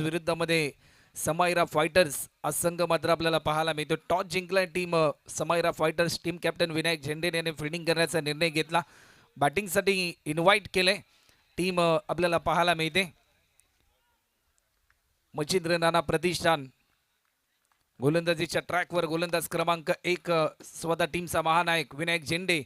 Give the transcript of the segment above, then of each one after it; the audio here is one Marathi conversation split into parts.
विरुद्धमध्ये समायरा फायटर्स हा संघ मात्र आपल्याला पाहायला मिळतो. टॉस जिंकलाय team Samaira fighters. Team captain Vinayak Zende याने फिल्डिंग करण्याचा निर्णय घेतला. बॅटिंगसाठी इन्व्हाइट केले. टीम आपल्याला पाहायला मिळते. मच्छिंद्र नाना प्रतिष्ठान गोलंदाजीच्या ट्रॅकवर गोलंदाज क्रमांक 1 स्वतः टीमचा महानायक विनायक झेंडे.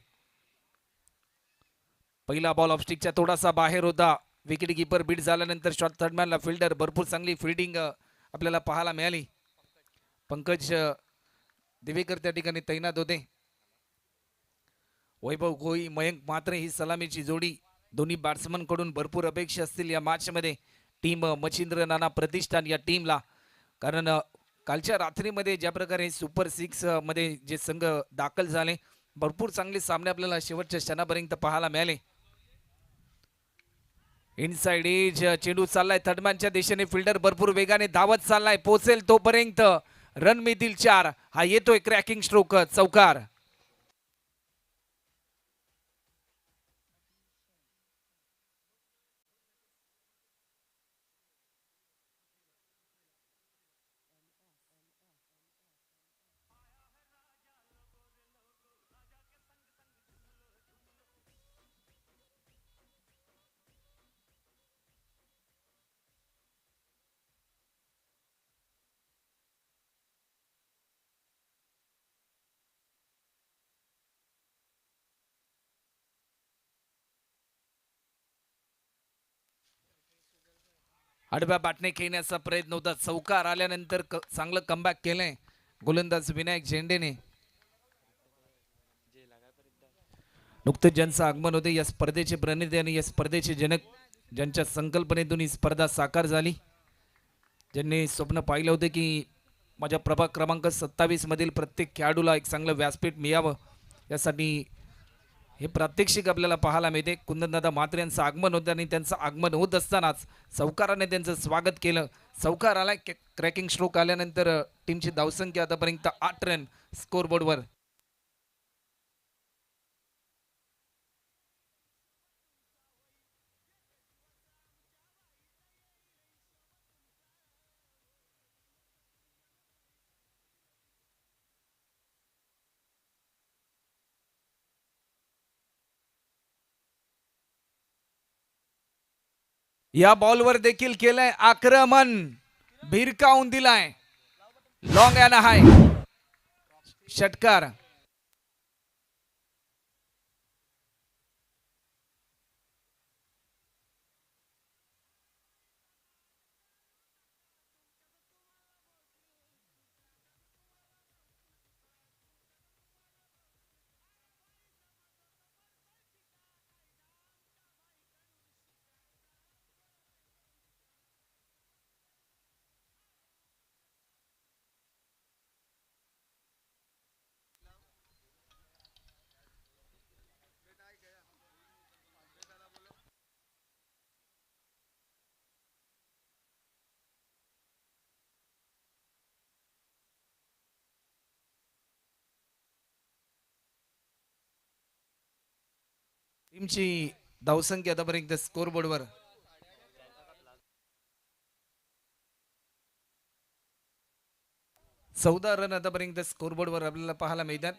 पहिला बॉल ऑफस्टिकच्या थोडासा बाहेर होता. विकेट कीपर बीट झाल्यानंतर शॉट थर्डमॅनला फिल्डर भरपूर चांगली फिल्डिंग आपल्याला पाहायला मिळाली. पंकज दिवेकर त्या ठिकाणी तैनात होते. वैभव गोई मयंक मात्रे ही सलामीची जोडी. दोन्ही बॅट्समन कडून भरपूर अपेक्षा असतील या मॅच मध्ये टीम मच्छिंद्र नाना प्रतिष्ठान या टीमला. कारण कालच्या रात्रीमध्ये ज्या प्रकारे सुपर 6 मध्ये जे संघ दाखल झाले भरपूर चांगले सामने आपल्याला शेवटच्या क्षणापर्यंत पाहायला मिळाले. इनसाइड एज चेंडू चाललाय थर्डमॅनच्या दिशेने. फिल्डर भरपूर वेगाने धावत चाललाय. पोहोचेल तोपर्यंत रन मिळतील 4. हा येतोय क्रॅकिंग स्ट्रोक चौकार. आडव्या बॅटने खेळण्याचा प्रयत्न होता. चौकार आल्यानंतर चांगलं कमबॅक केलंय गोलंदाज विनायक झेंडेने. नुकतेच ज्यांचं आगमन होते या स्पर्धेचे प्रणेते आणि या स्पर्धेचे जनक, ज्यांच्या संकल्पनेतून ही स्पर्धा साकार झाली, ज्यांनी स्वप्न पाहिलं होते की माझ्या प्रभाग क्रमांक 27 मधील प्रत्येक खेळाडूला एक चांगलं व्यासपीठ मिळावं, यासाठी हे प्रात्यक्षिक आपल्याला पाहायला मिळते. कुंदनदादा म्हात्रे यांचं आगमन होतं आणि त्यांचं आगमन होत असतानाच चौकाराने त्यांचं स्वागत केलं. चौकार आलाय. क्रॅकिंग स्ट्रोक आल्यानंतर टीमची धावसंख्या आतापर्यंत 8 रन स्कोरबोर्डवर. या बॉलवर देखील केलंय आक्रमण. भिरकावून दिलाय. लॉंग अँड हाय षटकार. टीमची धावसंख्या आतापर्यंत स्कोरबोर्डवर 14 रन आतापर्यंत स्कोरबोर्डवर आपल्याला पाहायला मिळतात.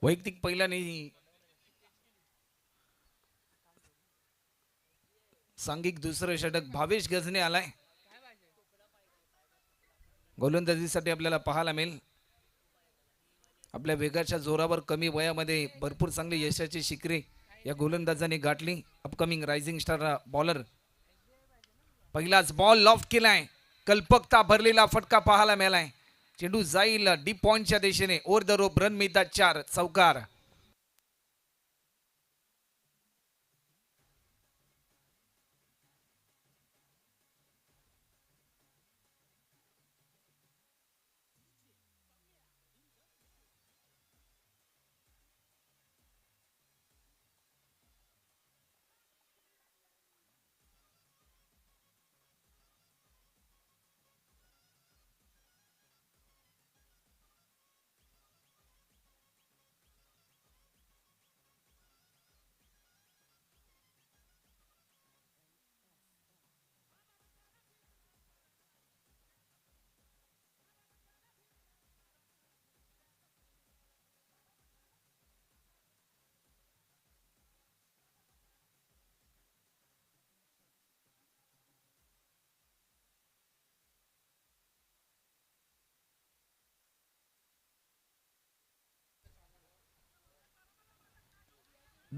वैयक्तिक पहिल्याने सांघिक दुसरं षटक भावेश गजने आलाय. गोलंदाजीसाठी आपल्याला पाहायला मिळेल. आपल्या वेगाच्या जोरावर कमी वयामध्ये भरपूर चांगली यशाची शिखरे या गोलंदाजाने गाठली. Upcoming rising star bowler. पहिलाच बॉल लॉफ्ट केलाय. कल्पकता भरलेला फटका पाहायला मिळालाय. चेंडू जाईल डीप पॉइंटच्या दिशेने. Over the rope. रन मिळतात 4. चौकार.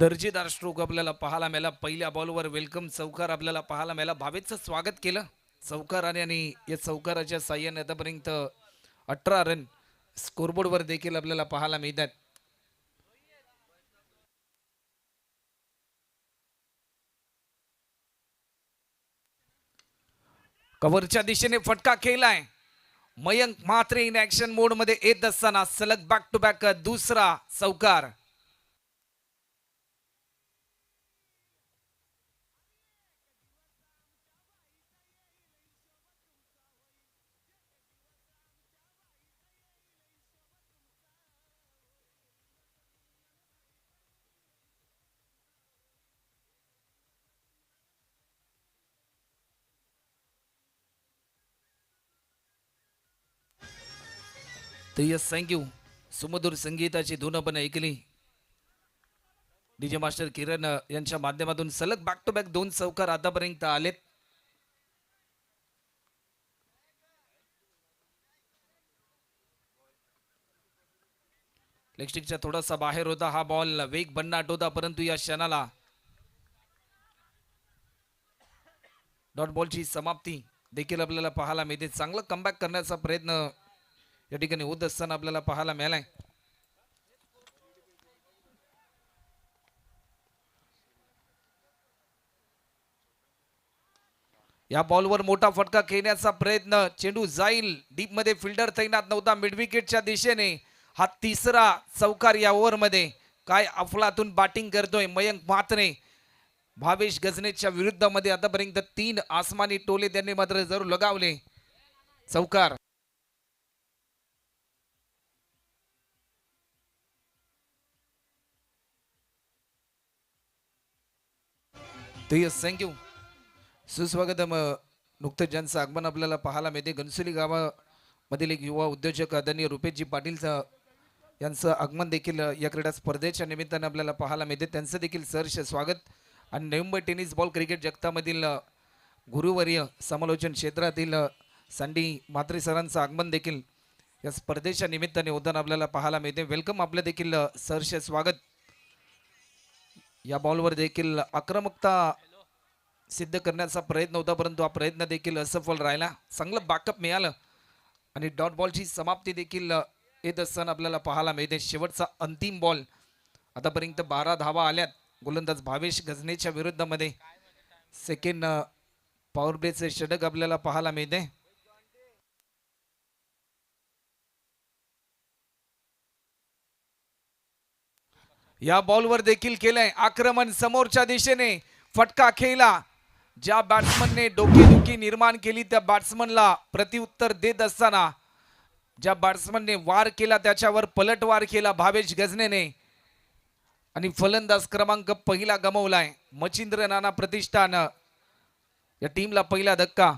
दर्जेदार स्ट्रोक आपल्याला पाहायला मिळाला. पहिल्या बॉलवर वेलकम चौकार आपल्याला पाहायला मिळाला. भावेशचं स्वागत केलं चौकाराने आणि या चौकाराच्या साह्याने आतापर्यंत 18 रन स्कोरबोर्डवर देखील आपल्याला पाहायला मिळतात. कव्हरच्या दिशेने फटका केलाय. मयंक म्हात्रे इन ऍक्शन मोड मध्ये येत असताना सलग बॅक टू बॅक दुसरा चौकार. तर यस थँक्यू. सुमधुर संगीताची धून आपण ऐकली. डीजे मास्टर किरण यांच्या माध्यमातून सलग बॅक टू बॅक दोन चौकार आतापर्यंत आलेत. लेगस्टिकच्या थोडासा बाहेर होता हा बॉल. वेग भन्नाट होता परंतु या क्षणाला डॉट बॉलची समाप्ती देखील आपल्याला पाहायला मिळते. चांगलं कमबॅक करण्याचा प्रयत्न या ठिकाणी होत असताना आपल्याला पाहायला मिळालाय. या बॉलवर मोठा फटका खेळण्याचा प्रयत्न. चेंडू जाईल डीप मध्ये. फिल्डर तैनात नव्हता मिड विकेटच्या दिशेने. हा तिसरा चौकार या ओव्हर मध्ये. काय अफलातून बॅटिंग करतोय मयंक म्हात्रे. भावेश गजनेच्या विरुद्धामध्ये आतापर्यंत 3 आसमानी टोले त्यांनी मात्र जरूर लगावले. चौकार. थँक्यू. सुस्वागत. नुकतंच ज्यांचं आगमन आपल्याला पाहायला मिळते. घनसोली गावामधील एक युवा उद्योजक आदरणीय रुपेशजी पाटील यांचं आगमन देखील या क्रीडा स्पर्धेच्या निमित्ताने आपल्याला पाहायला मिळते. त्यांचं देखील सहर्ष स्वागत. आणि नवी मुंबई टेनिस बॉल क्रिकेट जगतामधील गुरुवर्य समालोचन क्षेत्रातील सँडी म्हात्रे सरांचं आगमन देखील या स्पर्धेच्या निमित्ताने होताना आपल्याला पाहायला मिळते. वेलकम. आपलं देखील सहर्ष स्वागत. या बॉलवर देखील आक्रमकता सिद्ध करण्याचा प्रयत्न होता परंतु हा प्रयत्न देखील असफल राहिला. चांगलं बॅकअप मिळालं आणि डॉट बॉलची समाप्ती देखील येत असताना आपल्याला पाहायला मिळते. शेवटचा अंतिम बॉल. आतापर्यंत 12 धावा आल्यात. गोलंदाज भावेश गजनेच्या विरुद्धामध्ये सेकंड पॉवर प्लेचे षटक आपल्याला पाहायला मिळते. या बॉलवर देखील केलंय आक्रमण. समोरच्या दिशेने फटका खेळला. ज्या बॅट्समनने डोकेदुखी निर्माण केली त्या बॅट्समनला प्रत्युत्तर देत असताना ज्या बॅट्समनने वार केला त्याच्यावर पलटवार केला भावेश गजनेने आणि फलंदाज क्रमांक पहिला गमावलाय. मचिंद्र नाना प्रतिष्ठान या टीमला पहिला धक्का.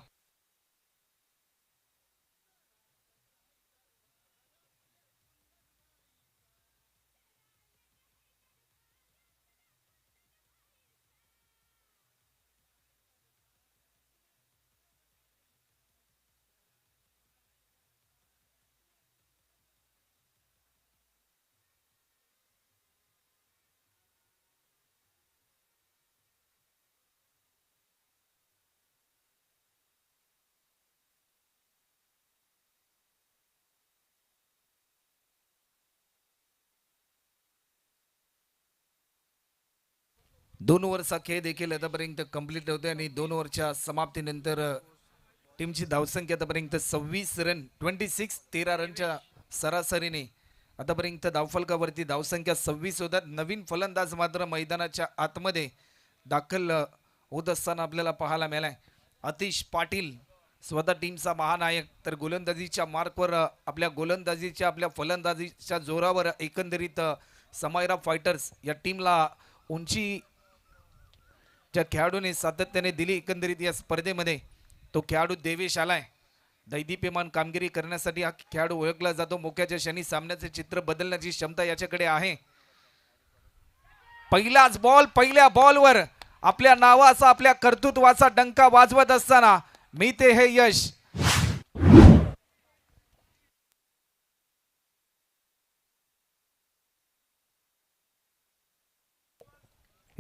दोन ओव्हरचा खेळ देखील आतापर्यंत कंप्लीट होते आणि 2 ओव्हरच्या समाप्तीनंतर टीमची धावसंख्या आतापर्यंत 26 रन 26 13 रनच्या सरासरीने आतापर्यंत धावफलकावरती धावसंख्या 26 होतात. नवीन फलंदाज मात्र मैदानाच्या आतमध्ये दाखल होत असताना आपल्याला पाहायला मिळालाय. आतिश पाटील स्वतः टीमचा महानायक. तर गोलंदाजीच्या मार्कवर आपल्या फलंदाजीच्या जोरावर एकंदरीत समायरा फायटर्स या टीमला उंची ज्या खेळाडूने सातत्याने दिली एकंदरीत या स्पर्धेमध्ये तो खेळाडू देवेश आलाय. दैदीप्यमान कामगिरी करण्यासाठी हा खेळाडू ओळखला जातो. मोक्याच्या क्षणी सामन्याचे चित्र बदलण्याची क्षमता याच्याकडे आहे. पहिलाच बॉल. पहिल्या बॉलवर आपल्या नावाचा आपल्या कर्तृत्वाचा डंका वाजवत असताना मिळते हे यश.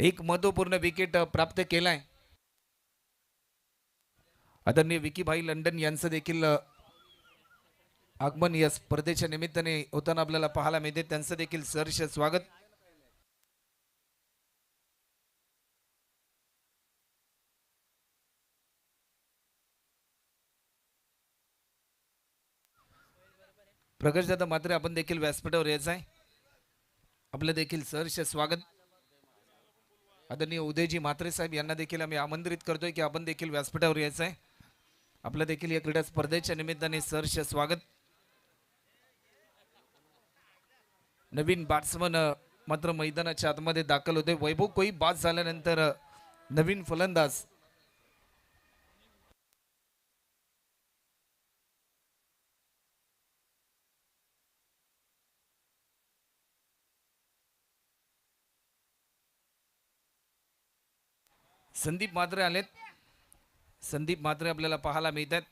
एक महत्वपूर्ण विकेट प्राप्त केलाय. आदरणीय विकीभाई लंडन यांचं देखील आगमन या स्पर्धेच्या निमित्ताने होताना आपल्याला पाहायला मिळते. त्यांचं देखील सहर्ष स्वागत. प्रकाशदादा मात्र आपण देखील व्यासपीठावर यायचं आहे. आपलं देखील सहर्ष स्वागत. आदरणीय उदयजी म्हात्रे साहेब यांना देखील आम्ही आमंत्रित करतोय की आपण देखील व्यासपीठावर यायचं आहे. आपलं देखील या क्रीडा स्पर्धेच्या निमित्ताने सहर्ष स्वागत. नवीन बॅट्समन मात्र मैदानाच्या आतमध्ये दाखल होते. वैभव कोई बाद झाल्यानंतर नवीन फलंदाज संदीप म्हात्रे आलेत. संदीप म्हात्रे आपल्याला पाहायला मिळतात.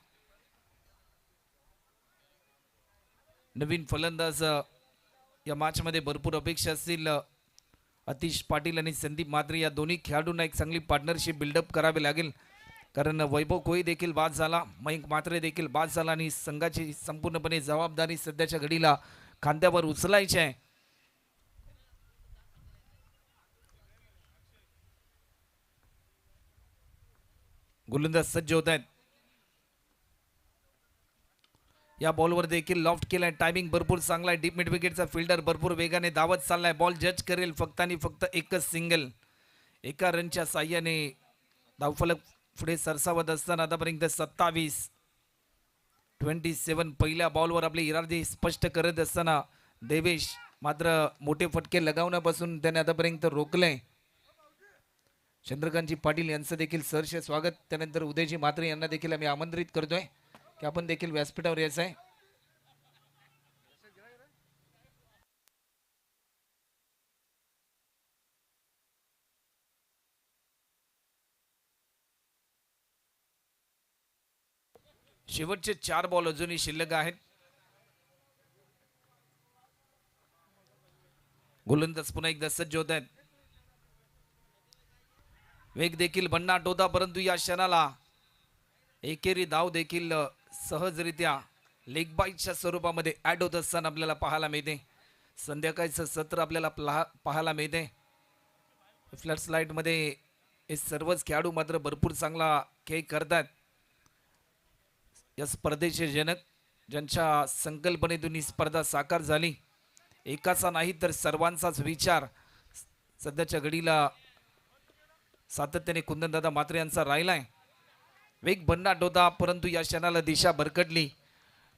नवीन फलंदाज या मॅच मध्ये भरपूर अपेक्षा असतील. अतिश पाटील आणि संदीप म्हात्रे या दोन्ही खेळाडूंना एक चांगली पार्टनरशिप बिल्डअप करावी लागेल. कारण वैभव कोई देखील बाद झाला, मयंक म्हात्रे देखील बाद झाला आणि संघाची संपूर्णपणे जबाबदारी सध्याच्या घडीला खांद्यावर उचलायची आहे. गोलंदाज सज्ज होत आहेत. या बॉलवर देखील लॉफ्ट केलाय. टायमिंग भरपूर चांगला आहे. डीप मिड विकेटचा फिल्डर भरपूर वेगाने धावत चाललाय. बॉल जज करेल फक्त आणि फक्त एकच सिंगल. एका रनच्या साह्याने धावफलक पुढे सरसावत असताना आतापर्यंत 27 पहिल्या बॉलवर आपले इरादे स्पष्ट करत असताना देवेश मात्र मोठे फटके लगावण्यापासून त्याने आतापर्यंत रोखले. चंद्रकांतजी पाटील यांचं देखील सहर्ष स्वागत. त्यानंतर उदयजी म्हात्रे यांना देखील आम्ही आमंत्रित करतोय की आपण देखील व्यासपीठावर यायचं आहे. शेवटचे 4 बॉल अजूनही शिल्लक आहेत. गोलंदाज पुन्हा एकदा सज्ज होत आहेत. वेग देखील भन्नाट होता, परंतु या क्षणाला एकेरी धाव देखील सहजरित्या लेग बाईटच्या स्वरूपामध्ये ऍड होत असताना आपल्याला पाहायला मिळते. संध्याकाळचं सत्र आपल्याला पाहायला मिळते. फ्लड स्लाइडमध्ये हे सर्वच खेळाडू मात्र भरपूर चांगला खेळ करतात. या स्पर्धेचे जनक ज्यांच्या संकल्पनेतून ही स्पर्धा साकार झाली, एकाचा नाही तर सर्वांचाच विचार सध्याच्या घडीला सातत्याने कुंदनदादा म्हात्रे यांचा राहिलाय. वेग भन्नाट होता, परंतु या क्षणाला दिशा भरकटली.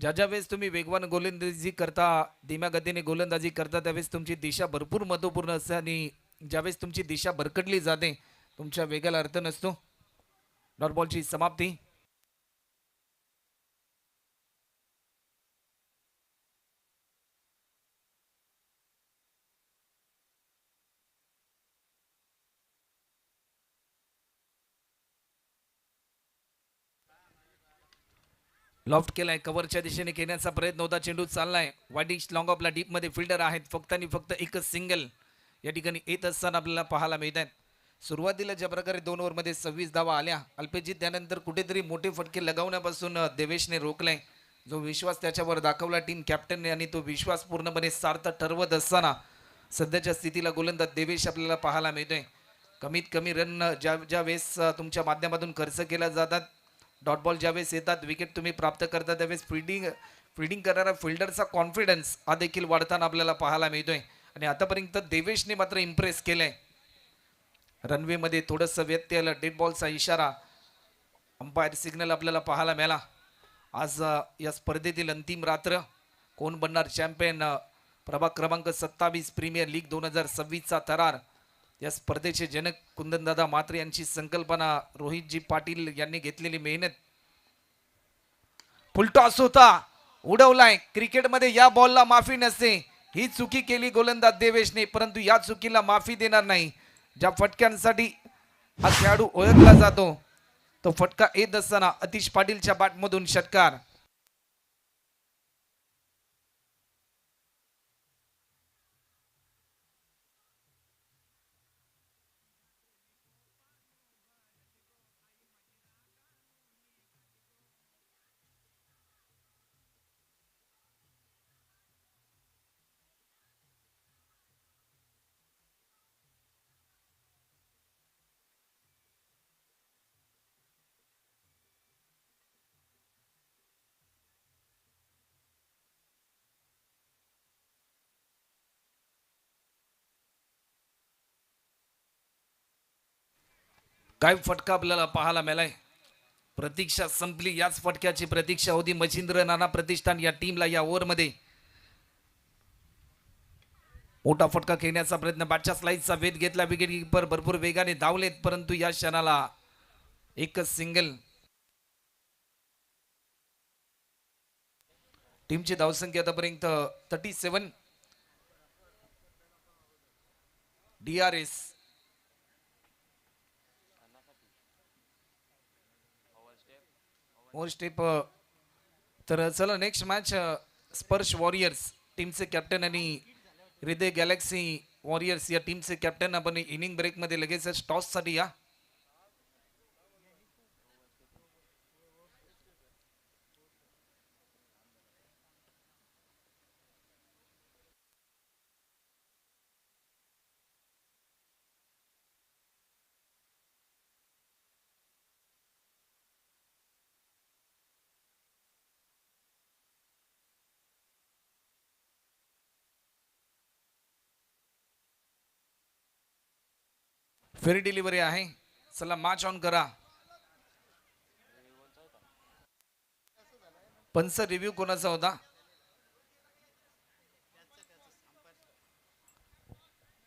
ज्या वेळेस तुम्ही वेगवान गोलंदाजी करता, धीम्या गतीने गोलंदाजी करता, त्यावेळेस तुमची दिशा भरपूर महत्वपूर्ण असते आणि ज्यावेळेस तुमची दिशा भरकटली जाते तुमच्या वेगाला अर्थ नसतो. डॉट बॉलची समाप्ती. लॉफ्ट केलाय. कव्हरच्या दिशेने खेळण्याचा प्रयत्न होता. चेंडू चाललाय. वाईडिश लॉंग ऑफला डीप मध्ये फिल्डर आहेत. फक्त आणि फक्त एकच सिंगल या ठिकाणी येत असताना आपल्याला पाहायला मिळत आहेत. सुरुवातीला ज्या प्रकारे 2 ओव्हरमध्ये 26 धावा आल्या अल्पेजित, त्यानंतर कुठेतरी मोठे फटके लगावण्यापासून देवेशने रोखलाय. जो विश्वास त्याच्यावर दाखवला टीम कॅप्टनने आणि तो विश्वास पूर्णपणे सार्थ ठरवत असताना सध्याच्या स्थितीला गोलंदाज देवेश आपल्याला पाहायला मिळतोय. कमीत कमी रन ज्या वेळेस तुमच्या माध्यमातून खर्च केल्या जातात, डॉट बॉल ज्यावेळेस येतात, विकेट तुम्ही प्राप्त करता, त्यावेळेस फिल्डिंग करणारा फिल्डरचा कॉन्फिडन्स हा देखील वाढताना आपल्याला पाहायला मिळतोय. आणि आतापर्यंत देवेशने मात्र इम्प्रेस केलंय. रनवे मध्ये थोडंसं व्यत्यय आलं. डेड बॉलचा इशारा, अंपायर सिग्नल आपल्याला पाहायला मिळाला. आज या स्पर्धेतील अंतिम रात्र. कोण बनणार चॅम्पियन? प्रभाग क्रमांक 27 प्रीमियर लीग 2026चा थरार. या स्पर्धेचे जनक कुंदनदादा म्हात्रे यांची संकल्पना, रोहितजी पाटील यांनी घेतलेली मेहनत. फुलटॉस होता, उडवलाय. क्रिकेटमध्ये या बॉलला माफी नसते. ही चुकी केली गोलंदाज देवेशने, परंतु या चुकीला माफी देणार नाही. ज्या फटक्यांसाठी हा खेळाडू ओळखला जातो, तो फटका येत असताना अतिश पाटीलच्या बॅटमधून षटकार. काय फटका आपल्याला पाहायला मिळालाय. प्रतीक्षा संपली. याच फटक्याची प्रतीक्षा होती. मच्छिंद्र नाना प्रतिष्ठान या टीमला या ओव्हरमध्ये मोठा फटका खेळण्याचा प्रयत्न. बादशाह स्लाइसचा वेध घेतला. विकेट कीपर भरपूर वेगाने धावलेत, परंतु या क्षणाला एकच सिंगल. टीमची धावसंख्या आतापर्यंत 37. DRS over step. तर चला नेक्स्ट मॅच स्पर्श वॉरियर्स टीमचे कॅप्टन आणि हृदय गॅलेक्सी वॉरियर्स या टीमचे कॅप्टन आपण इनिंग ब्रेक मध्ये लगेच टॉस साठी या. फेरी डिलिव्हरी आहे. चला मॅच ऑन करा. पंच रिव्ह्यू कोणाचा होता?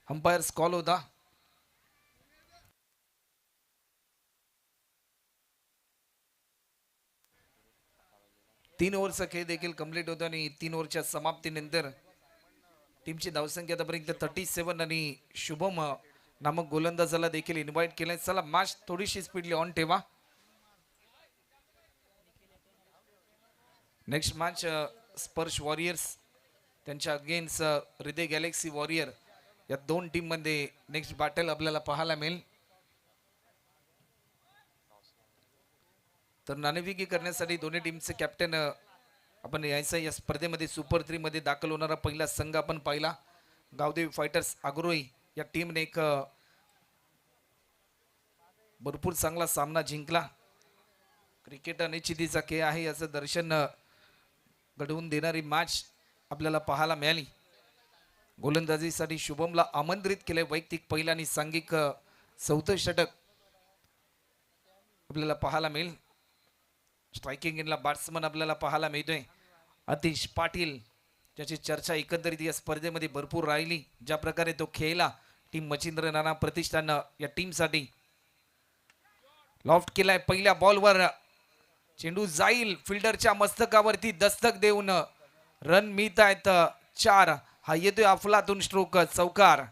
अंपायर्स कॉल होता. तीन ओव्हरचा खेळ देखील कंप्लीट होतो आणि 3 ओव्हरच्या समाप्तीनंतर टीमची धावसंख्या आतापर्यंत 37 आणि शुभम नामक गोलंदाजाला देखील इन्व्हाइट केलंय. चला मॅच थोडीशी स्पीडली ऑन ठेवा. नेक्स्ट मॅच स्पर्श वॉरियर्स त्यांच्या अगेन्स्ट हृदय गॅलेक्सी वॉरियर या दोन टीम मध्ये नेक्स्ट बॅटल आपल्याला पाहायला मिळेल. तर नाणेफेकी करण्यासाठी दोन्ही टीमचे कॅप्टन आपण यायचं या स्पर्धेमध्ये सुपर 3 मध्ये दाखल होणारा पहिला संघ आपण पाहिला. गावदेवी फायटर्स आग्रोई या टीमने एक भरपूर चांगला सामना जिंकला. क्रिकेट अनिश्चितीचा खेळ आहे याचं दर्शन घडवून देणारी मॅच आपल्याला पाहायला मिळाली. गोलंदाजीसाठी शुभमला आमंत्रित केले. वैयक्तिक पहिला आणि सांघिक चौथं षटक आपल्याला पाहायला मिळेल. स्ट्रायकिंग इनला बॅट्समन आपल्याला पाहायला मिळतोय अतिश पाटील, ज्याची चर्चा एकंदरीत या स्पर्धेमध्ये भरपूर राहिली. ज्या प्रकारे तो खेळला टीम मच्छिंद्र नाना प्रतिष्ठान या टीमसाठी. लॉफ्ट केलाय पहिल्या बॉलवर. चेंडू जाईल फिल्डरच्या मस्तकावरती दस्तक देऊन रन मिळत आहेत 4. हा येतोय अफलातून स्ट्रोक चौकार.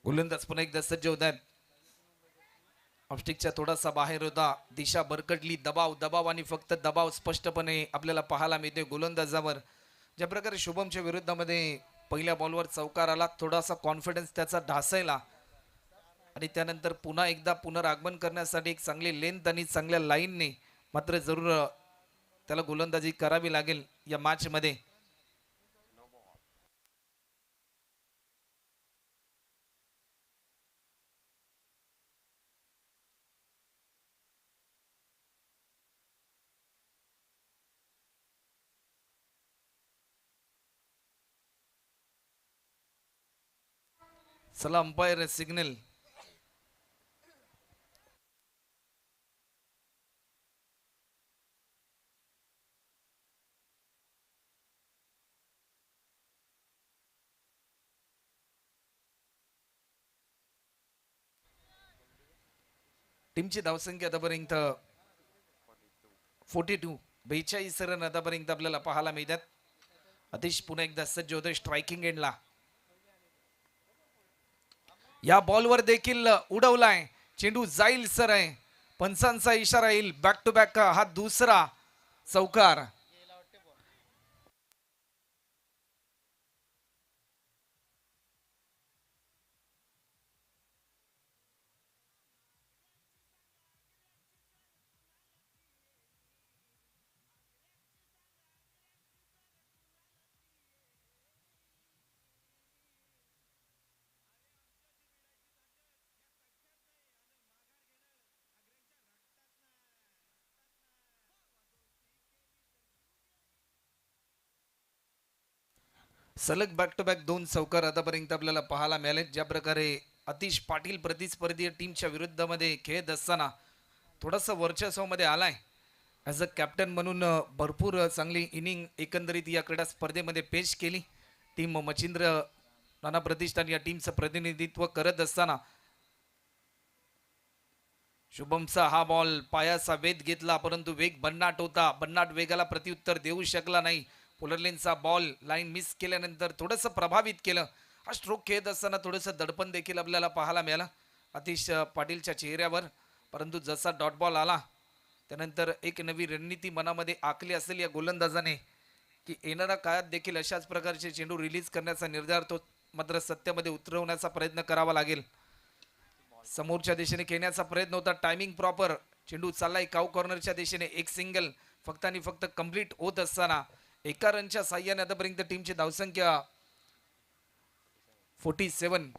गोलंदाज पुन्हा एकदा सज्ज होत आहेत. ऑफस्टिकच्या थोडासा बाहेर होता. दिशा भरकटली. दबाव दबाव आणि फक्त दबाव स्पष्टपणे आपल्याला पाहायला मिळते गोलंदाजावर. ज्या प्रकारे शुभमच्या विरुद्धामध्ये पहिल्या बॉलवर चौकार आला, थोडासा कॉन्फिडन्स त्याचा ढासळला आणि त्यानंतर पुन्हा एकदा पुनरागमन करण्यासाठी एक चांगली लेंथ आणि चांगल्या लाईनने मात्र जरूर त्याला गोलंदाजी करावी लागेल या मॅच मध्ये. चला अंपायर सिग्नल. टीमची धावसंख्या आतापर्यंत 42 रन आतापर्यंत आपल्याला पाहायला मिळतात. अतिश पुन्हा एकदा सज्ज होतोय स्ट्रायकिंग एंडला. या बॉलवर देखील उडवलाय. चेंडू जाईल सर आहे. पंचांचा इशारा येईल. बॅक टू बॅक हा दुसरा चौकार. सलग बॅक टू बॅक दोन चौकार आतापर्यंत आपल्याला पाहायला मिळाले. ज्या प्रकारे अतिश पाटील प्रतिस्पर्धी टीमच्या विरुद्धमध्ये खेळत असताना थोडंसं वर्चस्वामध्ये आलाय. ॲज अ कॅप्टन म्हणून भरपूर चांगली इनिंग एकंदरीत या क्रीडा स्पर्धेमध्ये पेश केली. टीम मच्छिंद्र नाना प्रतिष्ठान या टीमचं प्रतिनिधित्व करत असताना शुभमचा हा बॉल पायाचा वेध घेतला, परंतु वेग भन्नाट होता. भन्नाट वेगाला प्रत्युत्तर देऊ शकला नाही. पोलरलेनचा बॉल लाईन मिस केल्यानंतर थोडंसं प्रभावित केलं. हा स्ट्रोक खेळत असताना थोडंसं दडपण देखील आपल्याला पाहायला मिळालं आतिश पाटीलच्या चेहऱ्यावर. परंतु जसा डॉट बॉल आला त्यानंतर एक नवी रणनीती मनामध्ये आखली असेल या गोलंदाजाने की येणाऱ्या काळात देखील अशाच प्रकारचे चेंडू रिलीज करण्याचा निर्धार तो मात्र सत्यामध्ये उतरवण्याचा प्रयत्न करावा लागेल. समोरच्या दिशेने खेळण्याचा प्रयत्न होता. Timing proper. चेंडू चाललाय काऊ कॉर्नरच्या दिशेने. एक सिंगल फक्त आणि फक्त कंप्लीट होत असताना एका रनच्या साह्याने आतापर्यंत टीमची धावसंख्या 47.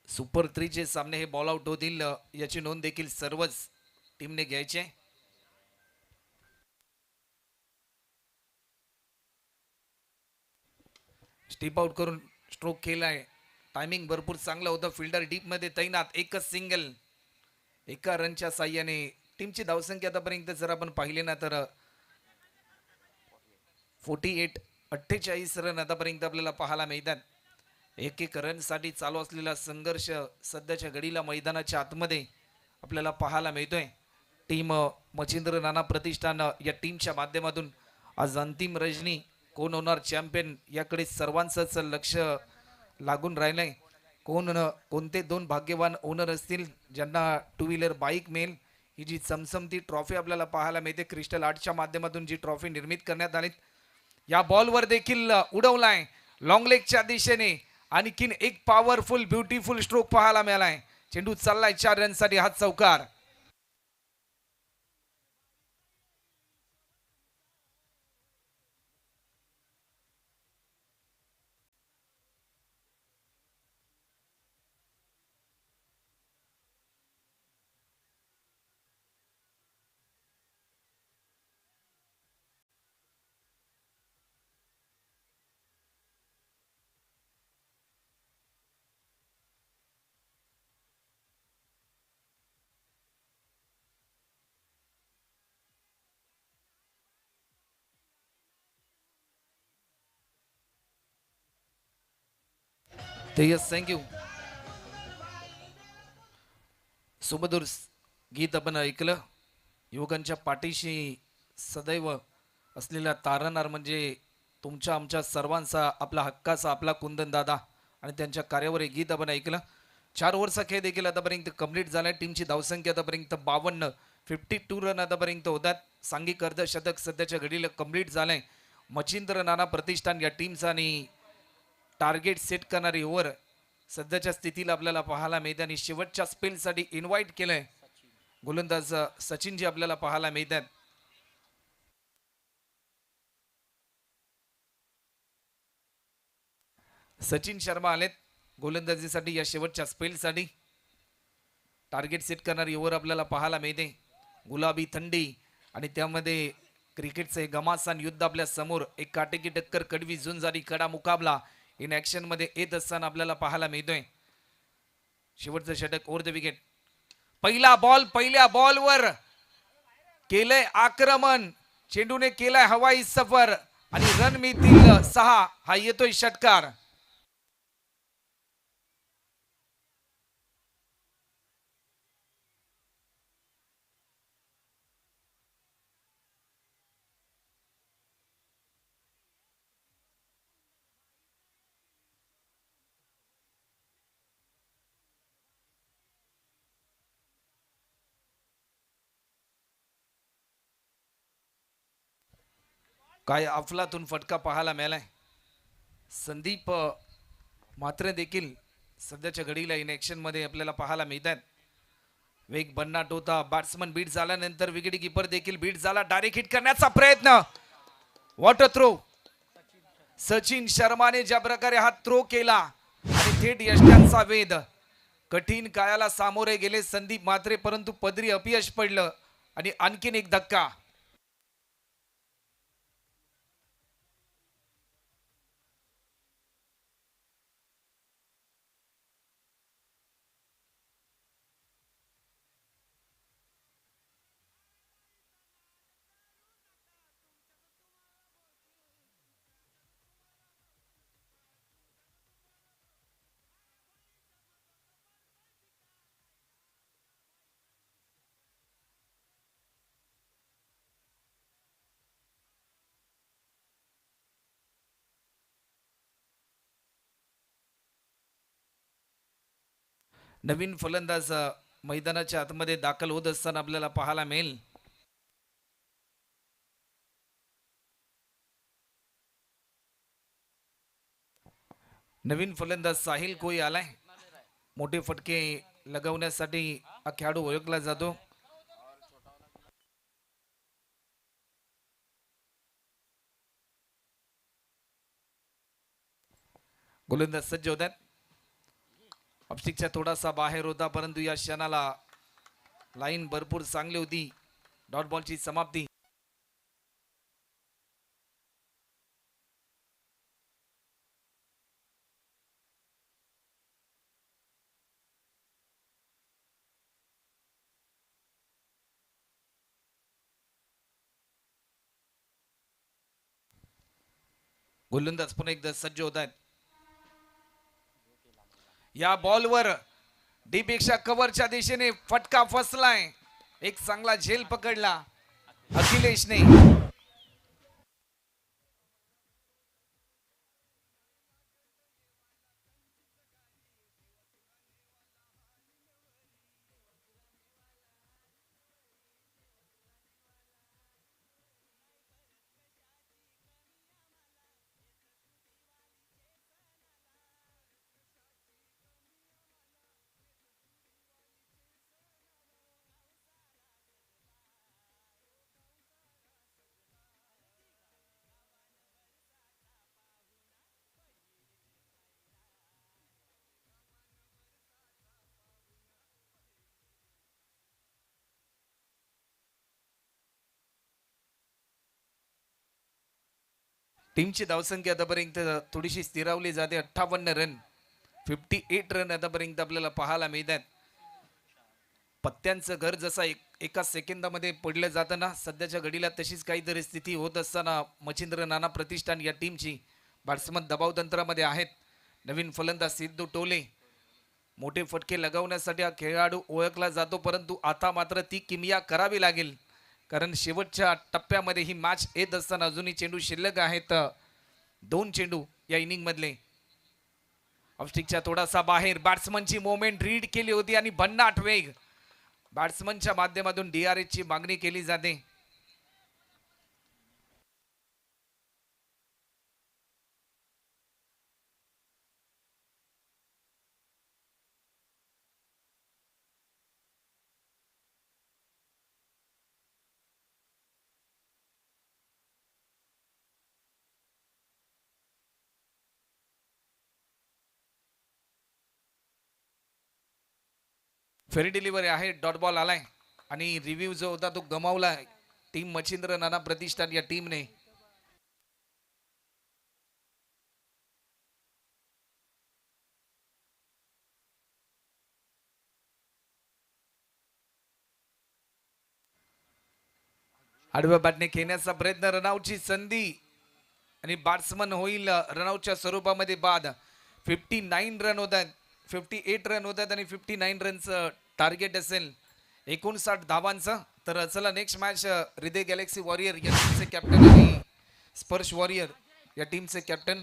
सुपर 3चे सामने हे बॉल आउट होतील याची नोंद देखील सर्वच टीमने घ्यायचे. स्टीप आउट करून स्ट्रोक केलाय. टायमिंग भरपूर चांगलं होतं. फिल्डर डीप मध्ये तैनात. एकच सिंगल एका रनच्या साह्याने टीमची धावसंख्या आतापर्यंत जर आपण पाहिले ना तर 48 रन आतापर्यंत आपल्याला पाहायला मिळतात. एक एक रनसाठी चालू असलेला संघर्ष सध्याच्या घडीला मैदानाच्या आतमध्ये आपल्याला पाहायला मिळतोय. टीम मच्छिंद्र नाना प्रतिष्ठान या टीमच्या माध्यमातून आज अंतिम रजनी कोण होणार चॅम्पियन याकडे सर्वांचंच लक्ष लागून राहिलंय. कोणते दोन भाग्यवान ओनर असतील ज्यांना टू व्हीलर बाईक मिळेल. ही जी चमचमती ट्रॉफी आपल्याला पाहायला मिळते क्रिस्टल आर्टच्या माध्यमातून जी ट्रॉफी निर्मित करण्यात आली या बॉलवर देखील उडवलाय लॉंग लेगच्या दिशेने. आणखीन एक पॉवरफुल ब्युटिफुल स्ट्रोक पाहायला मिळालाय. चेंडू चाललाय 4 रनसाठी. हा चौकार. ते यस थँक्यू. सुमधुर गीत आपण ऐकलं. युवकांच्या पाठीशी सदैव असलेला तारणहार म्हणजे तुमच्या आमच्या सर्वांचा आपला हक्काचा आपला कुंदन दादा आणि त्यांच्या कार्यावर हे गीत आपण ऐकलं. 4 ओव्हरचा खेळ देखील आतापर्यंत कंप्लीट झालाय. टीमची धावसंख्या आतापर्यंत 52. 52 रन आतापर्यंत होतात. सांघिक अर्धशतक सध्याच्या घडीला कंप्लीट झालंय मच्छिंद्र नाना प्रतिष्ठान या टीमचा. आणि टार्गेट सेट करणारी ओव्हर सध्याच्या स्थितीला आपल्याला पाहायला मिळते. आणि शेवटच्या स्पेलसाठी इन्व्हाइट केलंय गोलंदाज सचिनजी आपल्याला पाहायला मिळतात. सचिन शर्मा आलेत गोलंदाजीसाठी या शेवटच्या स्पेलसाठी. टार्गेट सेट करणारी ओव्हर आपल्याला पाहायला मिळते. गुलाबी थंडी आणि त्यामध्ये क्रिकेटचं हे घमासान युद्ध आपल्या समोर. एक काटेकी टक्कर, कडवी झुंजारी, कडा मुकाबला इन ऍक्शन मध्ये येत असताना आपल्याला पाहायला मिळतोय. शेवटचं षटक ओव्हर द विकेट. पहिला बॉल, पहिल्या बॉलवर केलंय आक्रमण. चेंडूने केलाय हवाई सफर आणि रन मिळतील 6. हा येतोय षटकार. काय अफलातून फटका पाहायला मिळालाय. संदीप मात्र देखील सध्याच्या घडीला इन ऍक्शन मध्ये आपल्याला पाहायला मिळतात. वेग भन्नाट होता. बॅट्समन बीट झाल्यानंतर विकेट कीपर देखील बीट झाला. डायरेक्ट हिट करण्याचा प्रयत्न. Water throw. सचिन शर्माने ज्या प्रकारे हा थ्रो केला आणि थेट यष्ट्यांचा वेध. कठीण काळाला सामोरे गेले संदीप म्हात्रे, परंतु पदरी अपयश पडलं आणि आणखीन एक धक्का. नवीन फलंदाज मैदानाच्या आतमध्ये दाखल होत असताना आपल्याला पाहायला मिळेल. नवीन फलंदाज साहिल कोई आलाय. मोठे फटके लगवण्यासाठी हा खेळाडू ओळखला जातो. गोलंदाज सज्ज होतात. ऑप्स्टिकच्या थोडासा बाहेर होता, परंतु या क्षणाला लाईन भरपूर चांगली होती. डॉट बॉलची समाप्ती. गोलंदाज पुन्हा एकदा सज्ज होत आहेत. या बॉलवर डी पेक्षा कव्हरच्या दिशेने फटका फसलाय. एक चांगला झेल पकडला अखिलेशने. टीमची धावसंख्या आतापर्यंत थोडीशी स्थिरावली जाते. 58 रन, 58 रन आतापर्यंत आपल्याला पाहायला मिळतात. पत्त्यांचं घर जसा एका सेकंदामध्ये पडलं जातं ना, सध्याच्या घडीला तशीच काहीतरी स्थिती होत असताना मच्छिंद्र नाना प्रतिष्ठान या टीमची बॅट्समन दबाव तंत्रामध्ये आहेत. नवीन फलंदाज सिद्धू टोले. मोठे फटके लगवण्यासाठी हा खेळाडू ओळखला जातो, परंतु आता मात्र ती किमया करावी लागेल, कारण शेवटच्या टप्प्यामध्ये ही मॅच येत असताना अजूनही चेंडू शिल्लक आहेत. 2 चेंडू या इनिंग मधले. ऑफस्टिकच्या थोडासा बाहेर. बॅट्समनची मोमेंट रीड केली होती आणि भन्नाट वेग. बॅट्समनच्या माध्यमातून DRS ची मागणी केली जाते. फेरी डिलिव्हरी आहे. डॉट बॉल आलाय आणि रिव्ह्यू जो होता तो गमावला टीम मच्छिंद्र नाना प्रतिष्ठान या टीमने. आडव्या बॅटने खेळण्याचा प्रयत्न. रनआउटची संधी आणि बॅट्समन होईल रनआउटच्या स्वरूपामध्ये बाद. 59 रन होत आहेत. 58 रन होत आहेत आणि 59 रनचं टार्गेट असेल 59 धावांचं. तर चला नेक्स्ट मॅच हृदय गॅलेक्सी वॉरियर या टीमचे कॅप्टन आणि स्पर्श वॉरियर या टीमचे कॅप्टन.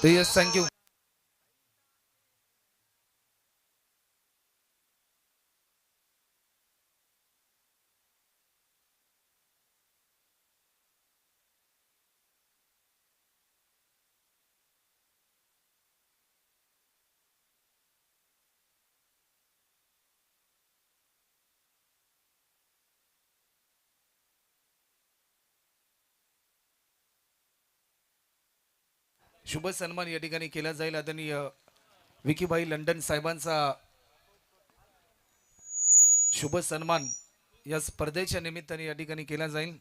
तर यस थँक्यू. शुभ सन्मान या ठिकाणी केला जाईल. आदरणीय विकीभाई लंडन साहेबांचा शुभ सन्मान या स्पर्धेच्या निमित्ताने या ठिकाणी केला जाईल.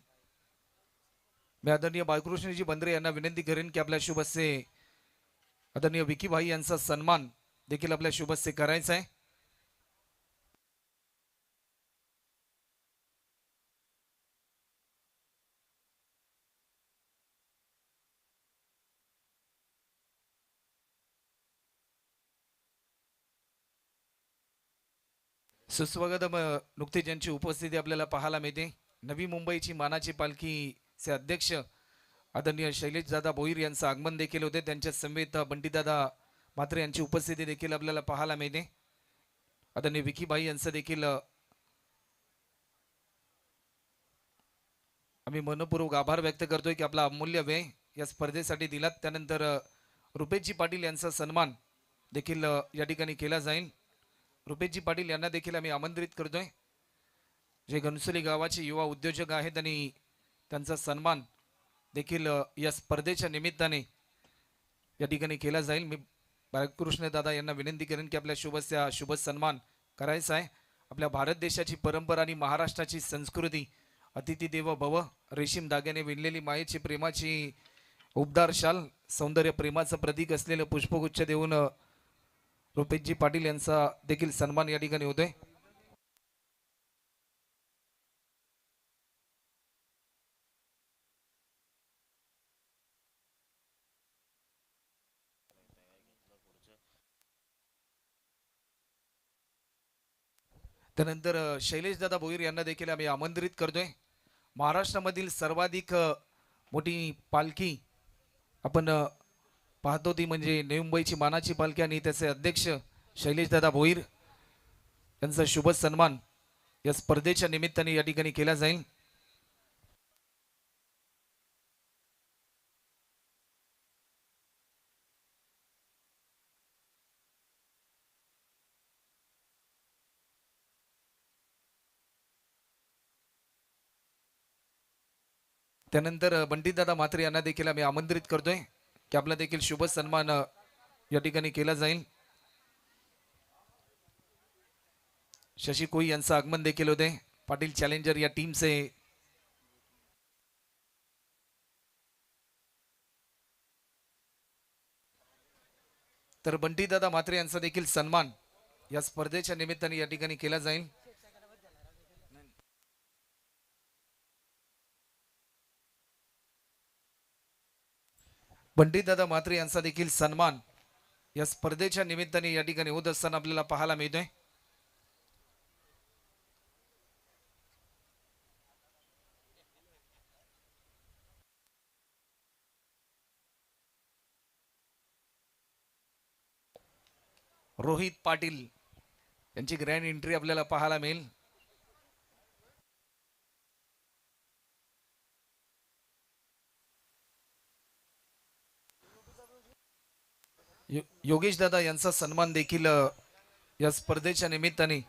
मी आदरणीय बाळकृष्णजी बंद्रे यांना विनंती करेन की आपल्या शुभ हस्ते आदरणीय विकीभाई यांचा सन्मान देखील आपल्या शुभ हस्ते करायचा आहे. सुस्वागत. नुकतीच ज्यांची उपस्थिती आपल्याला पाहायला मिळते, नवी मुंबईची मानाची पालखीचे अध्यक्ष आदरणीय शैलेश दादा भोईर यांचं आगमन देखील होते. त्यांच्या समेत बंटीदादा मात्रे यांची उपस्थिती देखील आपल्याला पाहायला मिळते. आदरणीय विकीभाई यांचं देखील आम्ही मनपूर्वक आभार व्यक्त करतोय की आपला अमूल्य वेळ या स्पर्धेसाठी दिलात. त्यानंतर रुपेशजी पाटील यांचा सन्मान देखील या ठिकाणी केला जाईल. रुपेशजी पाटील यांना देखील आम्ही आमंत्रित करतोय, जे घनसोली गावाचे युवा उद्योजक आहेत, आणि त्यांचा सन्मान देखील या स्पर्धेच्या निमित्ताने या ठिकाणी केला जाईल. मी बाळकृष्ण दादा यांना विनंती करेन की आपल्या शुभ सन्मान करायचा आहे. आपल्या भारत देशाची परंपरा आणि महाराष्ट्राची संस्कृती अतिथी देव भव, रेशीम धाग्याने विणलेली मायेची प्रेमाची उबदार शाल, सौंदर्य प्रेमाचं प्रतीक असलेलं पुष्पगुच्छ देऊन रुपेशजी पाटील यांचा देखील सन्मान या ठिकाणी होतोय. त्यानंतर शैलेश दादा भोईर यांना देखील आम्ही आमंत्रित करतोय. महाराष्ट्रामधील सर्वाधिक मोठी पालखी आपण पाहतो ती म्हणजे नवी मुंबईची मानाची पालखी, आणि त्याचे अध्यक्ष शैलेश दादा भोईर यांचा शुभ सन्मान या स्पर्धेच्या निमित्ताने या ठिकाणी केला जाईल. त्यानंतर बंटीदादा म्हात्रे यांना देखील आम्ही आमंत्रित करतोय की आपला देखील शुभ सन्मान या ठिकाणी केला जाईल. शशी कोई यांचं आगमन देखील होते, पाटील चॅलेंजर या टीमचे. तर बंटीदादा म्हात्रे यांचा देखील सन्मान या स्पर्धेच्या निमित्ताने या ठिकाणी केला जाईल. बंटीदादा म्हात्रे यांचा देखील सन्मान या स्पर्धेच्या निमित्ताने या ठिकाणी होत असताना आपल्याला पाहायला मिळतोय. रोहित पाटील यांची ग्रँड एंट्री आपल्याला पाहायला मिळेल. योगेश दादा यांचा सन्मान देखील या स्पर्धेच्या निमित्ताने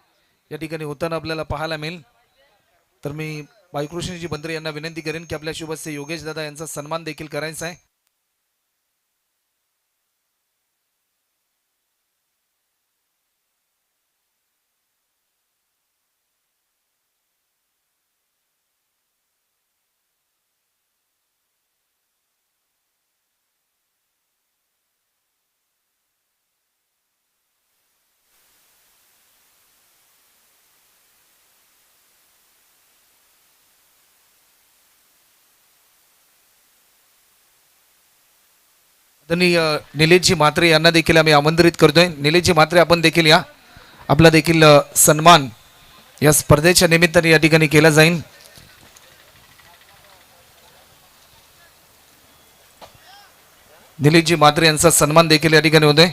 या ठिकाणी होताना आपल्याला पाहायला मिळेल. तर मी बाळकृष्णजी बंद्रे यांना विनंती करेन की आपल्या शुभ हस्ते योगेश दादा यांचा सन्मान देखील करायचा आहे. निलेशजी म्हात्रे यांना देखील आम्ही आमंत्रित करतोय. निलेशजी म्हात्रे आपण देखील या, आपला देखील सन्मान या स्पर्धेच्या निमित्ताने या ठिकाणी केला जाईल. दिलीपजी म्हात्रे यांचा सन्मान देखील या ठिकाणी होतोय.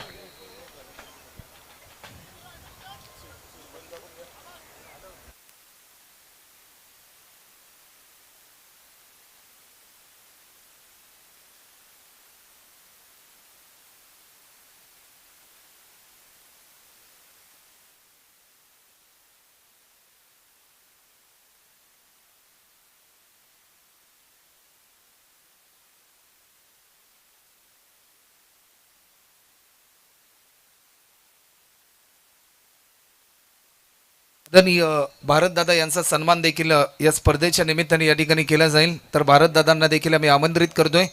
आदरणीय भारतदादा यांचा सन्मान देखील या स्पर्धेच्या निमित्ताने या ठिकाणी केला जाईल. तर भारतदादांना देखील आम्ही आमंत्रित करतोय.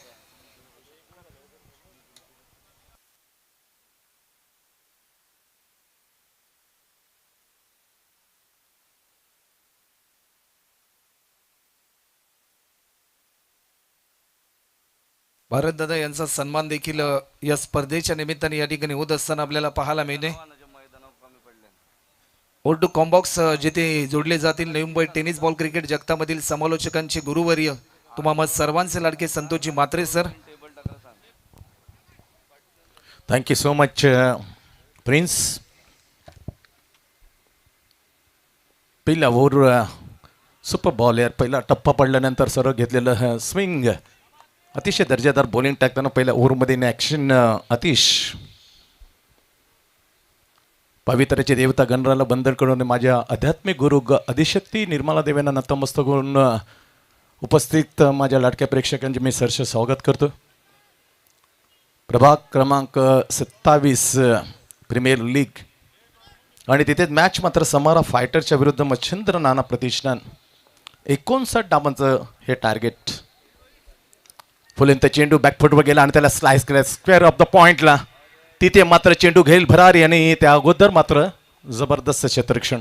भारतदादा यांचा सन्मान देखील या स्पर्धेच्या निमित्ताने या ठिकाणी होत असताना आपल्याला पाहायला मिळते. ओल्ड कॉम्बॉक्स जिथे जोडले जातील Navi Mumbai tennis ball cricket जगतामधील समालोचकांचे गुरुवर्य तुम्हा सर्वांचे लाडके संतोषजी Mhatre sir. Thank you so much prince. पहिला ओव्हर सुपर बॉल यार, पहिला टप्पा पडल्यानंतर सरळ घेतलेलं स्विंग, अतिशय दर्जेदार बॉलिंग टाकताना पहिल्या ओव्हरमध्ये ॲक्शन अतिश. पवित्राचे देवता गणराला बंदर करून माझ्या आध्यात्मिक गुरु आदिशक्ती निर्मला देवींना नतमस्तक करून उपस्थित माझ्या लाडक्या प्रेक्षकांचे मी सहर्ष स्वागत करतो. प्रभाग क्रमांक 27 प्रीमियर लीग आणि तिथेच मॅच मात्र समारा फायटरच्या विरुद्ध मच्छिंद्र नाना प्रतिष्ठान. 59 डावांचं हे टार्गेट. फुलेंत चेंडू बॅकफुटवर गेला आणि त्याला स्लाइस केला स्क्वेअर ऑफ द पॉइंटला. तिथे मात्र चेंडू घेईल भरारी आणि त्या अगोदर मात्र जबरदस्त क्षेत्ररक्षण.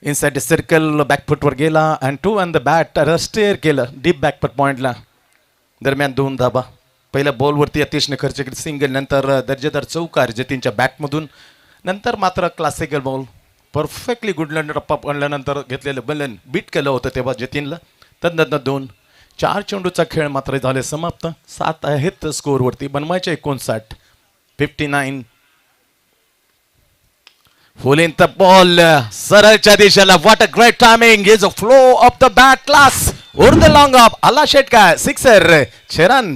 इनसाइड सर्कल बॅकफुटवर गेला and to and the bat रस्टेअर केलं डीप बॅकफुट पॉइंटला. दरम्यान 2 धाबा. पहिल्या बॉलवरती अतिशने खर्च केली सिंगल, नंतर दर्जेदार चौकार जतीनच्या बॅटमधून, नंतर मात्र क्लासिकल बॉल परफेक्टली गुडलँड टप्पा पडल्यानंतर घेतलेलं बलन बीट केलं होतं तेव्हा जतीनला. तदनंतर 2-4 चेंडूचा खेळ मात्र झाले समाप्त. 7 आहेत स्कोअरवरती, बनवायचे 59. 59. फुलिंग द बॉल सरळच्या दिशेला. What a great timing is a flow of the bat class or the long off आला शेटका सिक्सर 6 रन.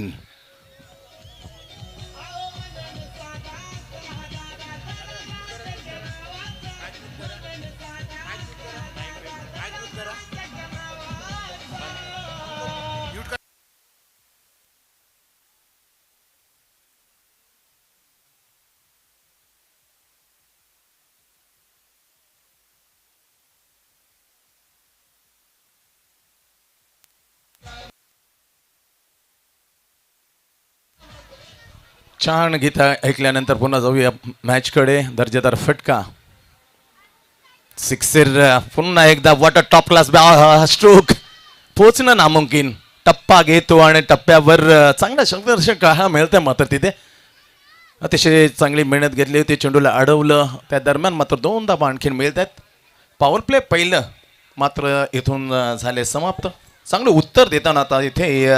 छान गीत ऐकल्यानंतर पुन्हा जाऊया मॅचकडे. दर्जेदार फटका सिक्सर पुन्हा एकदा. What a top class stroke. पोचणं नामुमकिन. टप्पा घेतो आणि टप्प्यावर चांगला शब्ददर्शक हा मिळतंय मात्र तिथे. अतिशय चांगली मेहनत घेतली होती, चेंडूला अडवलं. त्या दरम्यान मात्र 2 धाबा आणखीन मिळत आहेत. पॉवर प्ले पहिलं मात्र इथून झाले समाप्त. चांगलं उत्तर देताना आता इथे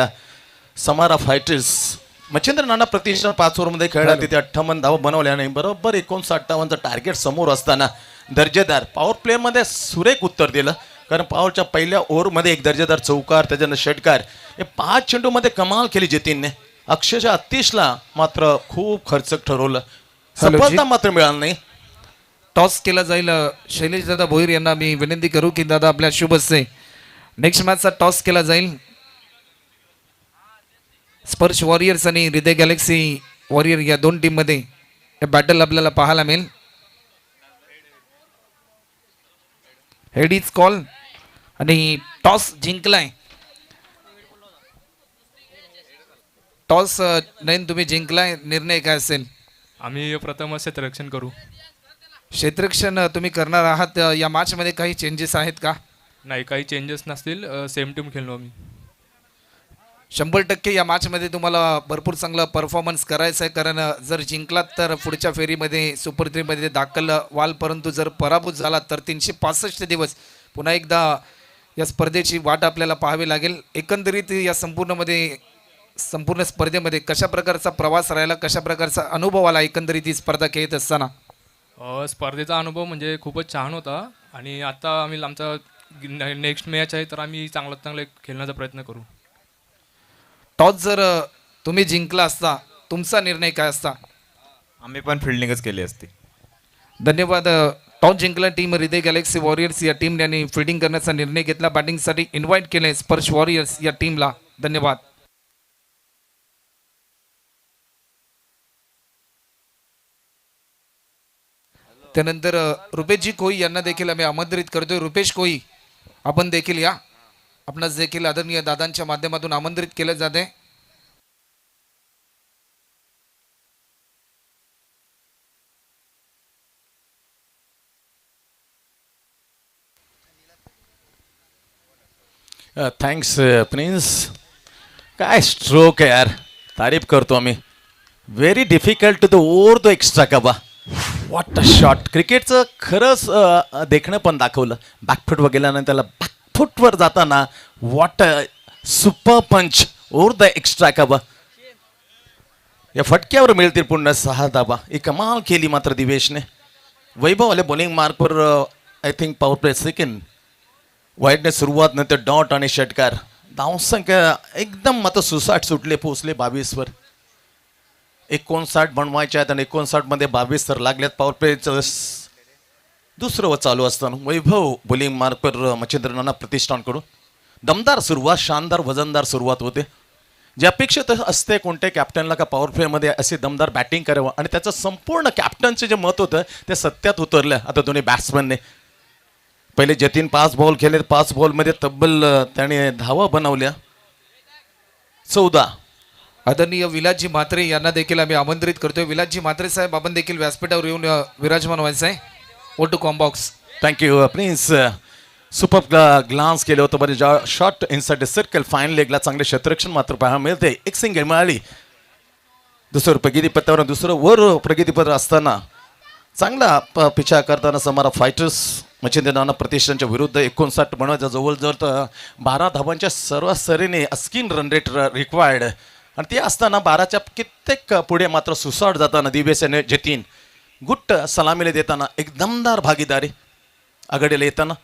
समारा फायटर्स मच्छिंद्र नाना प्रतिष्ठान 5 ओव्हरमध्ये खेळला. तिथे 58 धावा बनवल्या आणि बरोबर 59-58चं टार्गेट समोर असताना दर्जेदार पॉवर प्लेमध्ये सुरेख उत्तर दिलं. कारण पॉवरच्या पहिल्या ओव्हरमध्ये एक दर्जेदार चौकार, त्याच्यानं षटकार, हे 5 चेंडूमध्ये कमाल केली जतीनने. अक्षरशः अतिशला मात्र खूप खर्चक ठरवलं. सफलता मात्र मिळाली नाही. टॉस केला जाईल. शैलेश दादा भोईर यांना मी विनंती करू की दादा आपल्या शुभ हस्ते नेक्स्ट मॅचचा टॉस केला जाईल. स्पर्श वॉरियर्स आणि हृदय गॅलेक्सी वॉरियर या 2 टीममध्ये हे बॅटल आपल्याला पाहायला मिळेल. हेड इज कॉल आणि टॉस जिंकलाय. टॉस नयन तुम्ही जिंकलाय, निर्णय काय असेल? आम्ही प्रथमच क्षेत्ररक्षण करू. क्षेत्ररक्षण तुम्ही करणार आहात. या मॅचमध्ये काही चेंजेस आहेत का? नाही, काही चेंजेस नसतील. सेम टीम खेळलो आम्ही. 100% या मॅचमध्ये तुम्हाला भरपूर चांगला परफॉर्मन्स करायचा आहे. कारण जर जिंकलात तर पुढच्या फेरीमध्ये सुपर 3मध्ये दाखल व्हाल, परंतु जर पराभूत झाला तर 365 दिवस पुन्हा एकदा या स्पर्धेची वाट आपल्याला पाहावी लागेल. एकंदरीत या संपूर्णमध्ये संपूर्ण स्पर्धेमध्ये कशा प्रकारचा प्रवास राहिला, कशा प्रकारचा अनुभव आला एकंदरीत ही स्पर्धा खेळत असताना? स्पर्धेचा अनुभव म्हणजे खूपच छान होता आणि आता आम्ही आमचा नेक्स्ट मॅच आहे तर आम्ही चांगल्यात चांगलं खेळण्याचा प्रयत्न करू. टॉस जर तुम्ही जिंकला असता, तुमचा निर्णय काय असता? आम्ही पण फिल्डिंगच केली असती. धन्यवाद. टॉस जिंकला टीम हृदय गॅलेक्सी वॉरियर्स या टीमने आणि फिल्डिंग करण्याचा निर्णय घेतला. बॅटिंगसाठी इन्व्हाइट केले स्पर्श वॉरियर्स या टीमला. धन्यवाद. त्यानंतर रुपेशजी कोई यांना देखील आम्ही आमंत्रित करतोय. रुपेश कोई, आपण देखील या. आपणास देखील आदरणीय दादांच्या माध्यमातून आमंत्रित केलं जाते. Thanks prince. काय स्ट्रोक आहे यार, तारीफ करतो आम्ही. Very difficult to the over the extra cover. What a shot. क्रिकेटचं खरंच देखणं पण दाखवलं. बॅकफूट वर गेल्यानंतर त्याला बॅकफूटवर जाताना वॉट अ सुपर पंच ओव्हर द एक्स्ट्रा कबा. या फटक्यावर मिळतील पुन्हा 6 धाबा. ही कमाल केली मात्र दिवेशने. वैभव आले बॉलिंग मार्कवर. I think power play second. वाईटने सुरुवात नंतर डॉट आणि षटकार. धावसंख्या एकदम मात्र सुसाट सुटले, पोचले 22 वर. 59 बनवायचे आहेत आणि 59 मध्ये 22 तर लागल्यात. पॉवर प्लेचं दुसरं चालू असताना वैभव बॉलिंग मार्कवर मच्छिंद्र नाना प्रतिष्ठानकडून दमदार सुरुवात, शानदार वजनदार सुरुवात होते. जे अपेक्षित असते कोणत्या कॅप्टनला का पॉवर प्लेमध्ये असे दमदार बॅटिंग करावं आणि त्याचं संपूर्ण कॅप्टनचे जे मत होतं ते सत्यात उतरलं. आता दोन्ही बॅट्समनने पहिले जतीन 5 बॉल खेळले. 5 बॉलमध्ये तब्बल त्याने धावा बनवल्या 14. आदरणीय विलासजी म्हात्रे यांना देखील आम्ही आमंत्रित करतोय. विलासजी म्हात्रे साहेब, आपण देखील व्यासपीठावर येऊन विराजमान व्हायचं आहे. ओ टू कॉम्बॉक्स. Thank you Prince. सुपर ग्लान्स केलं होतं बरं. Shot inside circle. फाईन लेगला चांगले क्षेत्ररक्षण मात्र पाहायला मिळते. एक सिंगल मिळाली. दुसरं प्रगतीपथावर, दुसरं वर प्रगतीपथ असताना चांगला पिछा करताना समारा फायटर्स मच्छिंद्र नाना प्रतिष्ठानच्या विरुद्ध 59 बनवायचा. जवळजवळ 12 धावांच्या सरासरीने अस्किन रन रेट रिक्वायर्ड आणि ते असताना 12च्या कित्येक पुढे मात्र सुसाट जाताना दिवेशने जतीन गुट्ट सलामीला देताना एक दमदार भागीदारी. आघाडीला येताना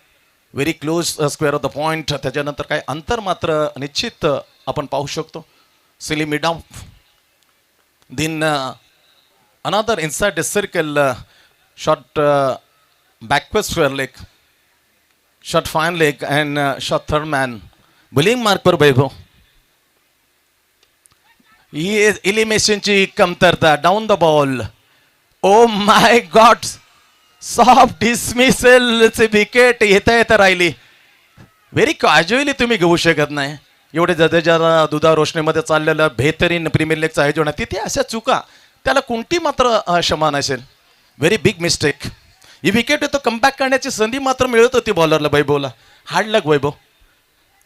very close square off the point. त्याच्यानंतर काय अंतर मात्र निश्चित आपण पाहू शकतो. सिली मिड ऑफ दिन another inside circle shot backward square leg, shot fine leg and shot third man. Bowling mark पर वैभव. ये एलिमिनेशनची कमतरता. Down the ball. Oh my god. Soft डिसमिसलचे विकेट येता राहिली. व्हेरी कॅज्युअली तुम्ही घेऊ शकत नाही. एवढे जडेजा दुधा रोशनीमध्ये चाललेलं बेहतरीन प्रीमियर लीगचं आयोजन आहे, तिथे अशा चुका त्याला कोणती मात्र क्षमा नसेल. Very big mistake. ही विकेट येतो कमबॅक करण्याची संधी मात्र मिळत होती बॉलरला वैभवला. हार्ड लक वैभव.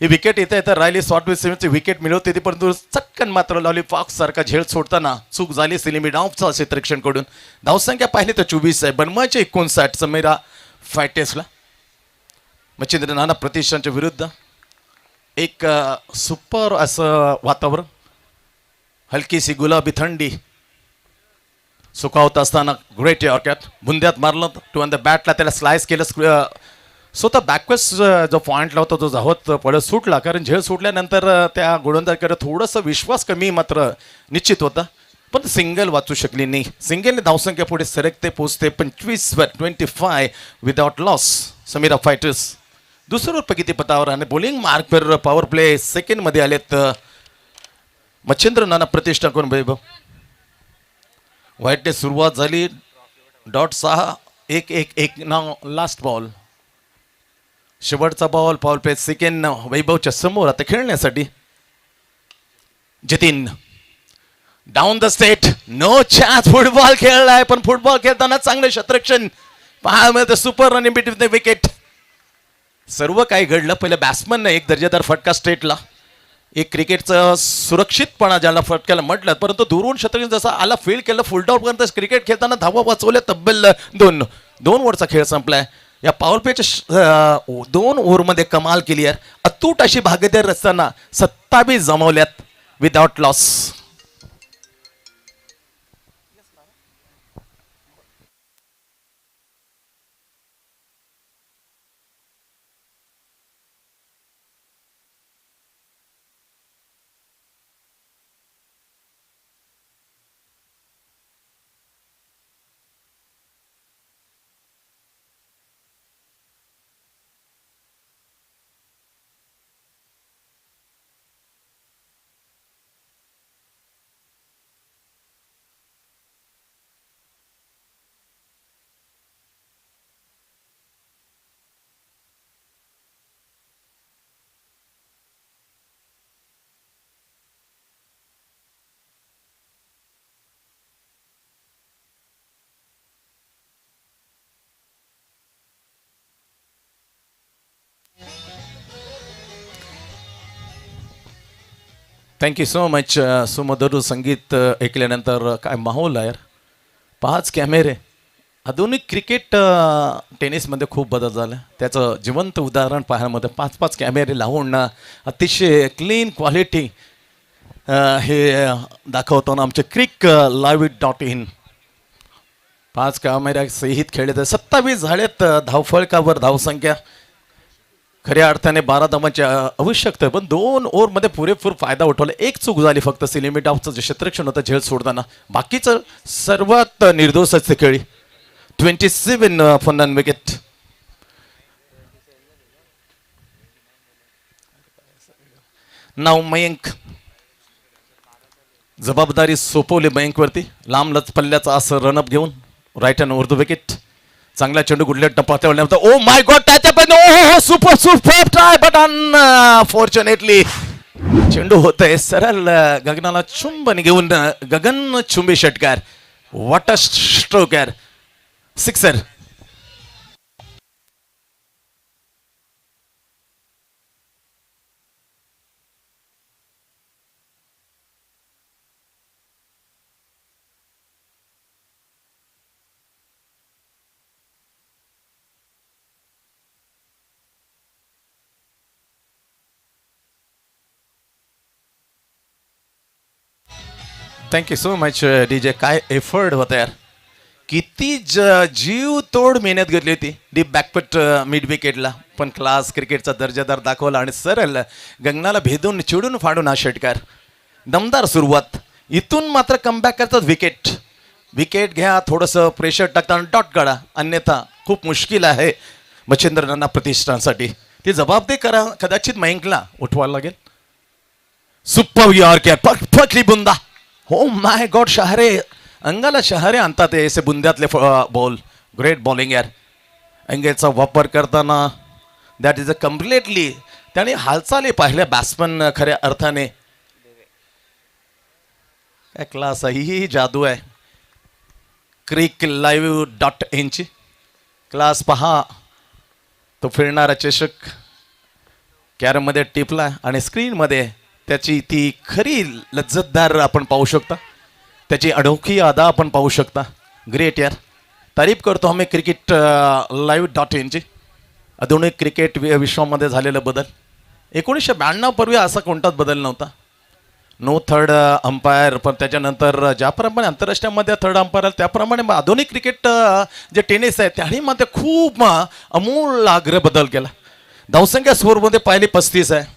ही विकेट येता राहिली. शॉर्ट विथ विकेट मिळवत होती परंतु चटकन मात्र लॉली फॉक्स सारखा झेल सोडताना चूक झाली सिलिमी डाऊनचा क्षेत्ररक्षणकडून. धावसंख्या पाहिली तर 24 आहे. बनवायचे 59 समीरा फायटेसला. मच्छिंद्र नाना प्रतिष्ठानच्या विरुद्ध एक सुपर असं वातावरण. हलकीशी गुलाबी थंडी सुकावत असताना ग्रेट यॉर्कॅट बुंद्यात मारलं. टू ऑन द बॅटला त्याला स्लाइस केलं. स्वतः बॅकवर्स जो पॉईंटला होता तो धावत पडत सुटला कारण झेल सुटल्यानंतर त्या गोलंदाजकडे थोडंसं विश्वास कमी मात्र निश्चित होता पण सिंगल वाचू शकली नाही. सिंगलने धावसंख्या पुढे सरकते पोचते 25 विदाउट लॉस. समीरा फायटर्स दुसरं प्रगतीपथावर आणि बॉलिंग मार्कवर पॉवर प्ले सेकंडमध्ये आलेत मच्छिंद्र नाना प्रतिष्ठा करून वैभव. व्हाईटने सुरुवात झाली. डॉट 6 1-1 नाव लास्ट बॉल. शेवटचा बॉल पॉवर प्ले सेकंड वैभवच्या समोर आता खेळण्यासाठी. Jatin down the state. No chance. Football खेळलाय पण फुटबॉल खेळताना चांगलं क्षेत्ररक्षण पाहायला मिळतं. Super running between the wicket. सर्व काही घडलं. पहिल्या बॅट्समनने एक दर्जेदार फटका स्टेटला. एक क्रिकेटचा सुरक्षितपणा ज्याला फटक्याला म्हटलं परंतु दुरून क्षेत्ररक्षण जसा आला फील्ड केलं फुलडाऊन पर्यंत क्रिकेट खेळताना धावा वाचवल्या तब्बल 2 ओव्हरचा खेळ संपलाय. या पॉवर प्लेच्या 2 ओव्हरमध्ये कमाल केली आहे. अतूट अशी भागीदारी असताना 27 जमवल्यात. Without loss. Thank you so much. सुमधुर संगीत ऐकल्यानंतर काय माहोल आहे यार. 5 कॅमेरे. आधुनिक क्रिकेट टेनिसमध्ये खूप बदल झाला. त्याचं जिवंत उदाहरण पाहण्यामध्ये 5 कॅमेरे लावून अतिशय क्लीन क्वालिटी हे दाखवताना आमचे cricklive.in 5 कॅमेऱ्यासहित खेळले तर 27 झालेत धावफलकावर धावसंख्या. खऱ्या अर्थाने 12 धावांची आवश्यकता आहे, पण 2 ओव्हरमध्ये पुरेपूर फायदा उठवला. एक चूक झाली फक्त लिमिट ऑफचं जे क्षेत्रक्षण होतं झेल सोडताना. बाकीचं सर्वात निर्दोष असते खेळी. 27 फॉर नन विकेट. नाव मयंक. जबाबदारी सोपवली मयंकवरती. लांब लच पल्ल्याचा असं रनअप घेऊन राईट हँड उर्दू विकेट. चांगला चेंडू गुडल्या टप्प्यावर. ओ माय गॉड त्याच्या पण oh super super try but unfortunately चेंडू होतंय सरळ गगनाला चुंबन घेऊन गगन चुंबी षटकार. व्हॉट अ स्ट्रोक यार. Sixer. Thank you so much DJ. काय एफर्ट होता यार. किती जीव तोड मेहनत घेतली होती डीप बॅकपट मिड विकेटला, पण क्लास क्रिकेटचा दर्जादार दाखवला आणि सरळ गगनाला भेदून चिडून फाडून हा षटकार. दमदार सुरुवात. इथून मात्र कमबॅक करतात विकेट. विकेट घ्या, थोडंसं प्रेशर टाकताना डॉट काढा, अन्यथा खूप मुश्किल आहे मच्छिंद्र नाना प्रतिष्ठानसाठी. ती जबाबदारी करा कदाचित मयंकला उठवायला लागेल. सुपर यॉर्कर परफेक्टली बुंदा. Oh my God. शहारे अंगाला शहारे आणतात ऐसे बुंद्यातले बॉल. ग्रेट बॉलिंग यार. अंगेचा वापर करताना दॅट इज अ कम्प्लिटली त्याने हालचाली पाहिल्या बॅट्समन खऱ्या अर्थाने. काय क्लास आहे. ही जादू आहे cricklive.in ची. क्लास पहा. तो फिरणारा चषक कॅरममध्ये टिपला आणि स्क्रीनमध्ये त्याची ती खरी लज्जतदार आपण पाहू शकता. त्याची अनोखी अदा आपण पाहू शकता. ग्रेट यार. तारीफ करतो आम्ही cricklive.in ची. आधुनिक क्रिकेट विश्वामध्ये झालेला बदल. 1992 पूर्वी असा कोणताच बदल नव्हता. No third umpire. पण त्याच्यानंतर ज्याप्रमाणे आंतरराष्ट्रीयमध्ये थर्ड अंपायर आला त्याप्रमाणे आधुनिक क्रिकेट जे टेनिस आहे त्याहीमध्ये खूप अमूल आग्रह बदल केला. धावसंख्या स्कोअरमध्ये पहिली 35 आहे.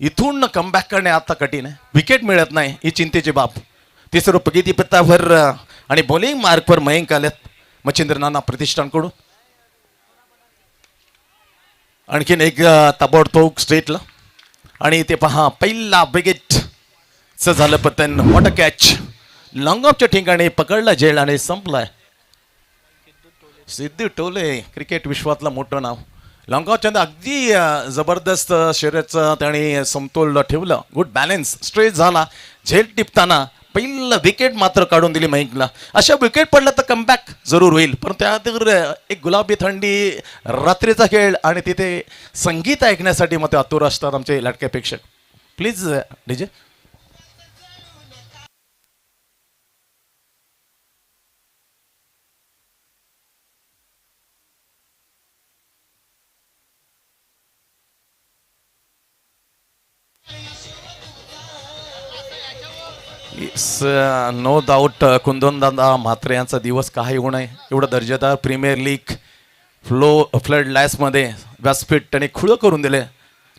इथून कमबॅक करणे आता कठीण आहे. विकेट मिळत नाही ही चिंतेची बाब. तिसरं प्रगतीपथावर आणि बॉलिंग मार्कवर मयंक आलेत मच्छिंद्र नाना प्रतिष्ठानकडून. आणखीन एक ताबडतोब स्ट्रेटला आणि ते पहा पहिला विकेटचं झालं पतन. What a catch. लॉंग ऑफच्या ठिकाणी पकडला झेल आणि संपलाय. सिद्धू टोले क्रिकेट विश्वातलं मोठं नाव. लॉंगऑफच्या अगदी जबरदस्त शर्यतचं त्याने समतोल ठेवलं. Good balance. स्ट्रेच झाला. झेल टिपताना पहिलं विकेट मात्र काढून दिली मयंकला. अशा विकेट पडलं तर कमबॅक जरूर होईल, पण त्यानंतर एक गुलाबी थंडी, रात्रीचा खेळ आणि तिथे संगीत ऐकण्यासाठी मग ते आतुर असतात आमचे लाडके प्रेक्षक. Please DJ. नो डाऊट कुंदनदादा म्हात्रे यांचा दिवस काही होऊ नये एवढं दर्जेदार प्रीमियर लीग फ्लड लाईट्समध्ये व्यासपीठ त्यांनी खुलं करून दिले.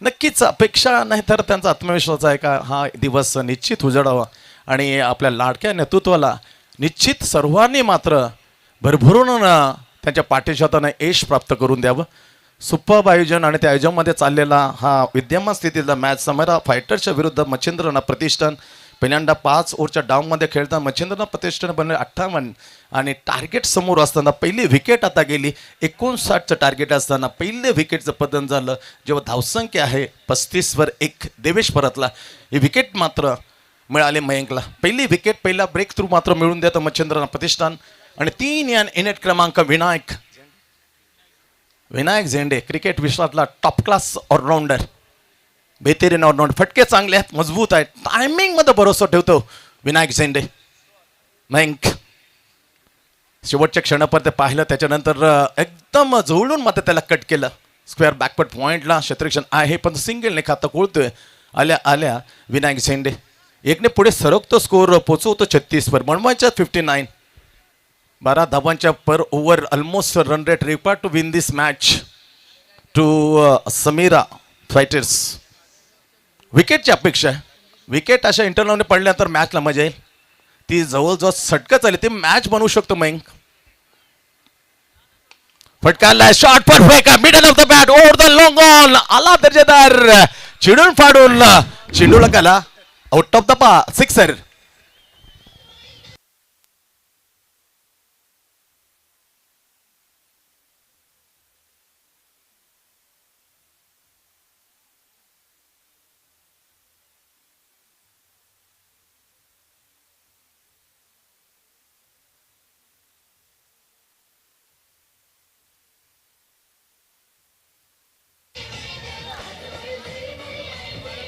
नक्कीच अपेक्षा नाही तर त्यांचा आत्मविश्वास आहे का हा दिवस निश्चित उजळावा आणि आपल्या लाडक्या नेतृत्वाला निश्चित सर्वांनी मात्र भरभरून त्यांच्या पाठीशी हाताने यश प्राप्त करून द्यावं. सुपर आयोजन आणि त्या आयोजनामध्ये चाललेला हा विद्यमान स्थितीतला मॅच समेरा फायटर्सच्या विरुद्ध मच्छिंद्रनाथ प्रतिष्ठान पहिल्यांदा 5 ओव्हरच्या डाऊनमध्ये खेळताना मच्छिंद्रनाथ प्रतिष्ठान बनले 58 आणि टार्गेट समोर असताना पहिली विकेट आता गेली. 59चं टार्गेट असताना पहिले विकेटचं पतन झालं जेव्हा धावसंख्या आहे 35वर 1 देवेश परतला. ही विकेट मात्र मिळाले मयंकला. पहिली विकेट पहिला ब्रेक थ्रू मात्र मिळून देतं मच्छिंद्रनाथ प्रतिष्ठान आणि 3 या इनेट क्रमांक विनायक झेंडे क्रिकेट विश्वातला टॉप क्लास ऑलराऊंडर बेहतरीन ऑलराऊंडर. फटके चांगले आहेत मजबूत आहेत टायमिंग मध्ये भरोसा ठेवतो विनायक झेंडे. मयंक शेवटच्या क्षणापर्यंत पाहिलं त्याच्यानंतर एकदम जवळून मात्र त्याला कट केलं. स्क्वेअर बॅकवर्ड पॉइंटला क्षेत्ररक्षण आहे पण सिंगलने खातं कोळतोय. आल्या आल्या विनायक झेंडे एकने पुढे सरकतो स्कोर पोचवतो 36वर बनवायच्या 59. 12 धावांच्या per over almost run rate required to win this match to Samira fighters. विकेटची अपेक्षा आहे. विकेट अशा इंटरनलने पडल्यानंतर मॅचला मजा येईल. ती जवळजवळ सटकत आली ती मॅच बनवू शकतो मयंक. फटकाला shot perfect middle of the bat over the long on आला दर्जेदार चिडून फाडून चेंडूला गेला आउट ऑफ द पा सिक्सर.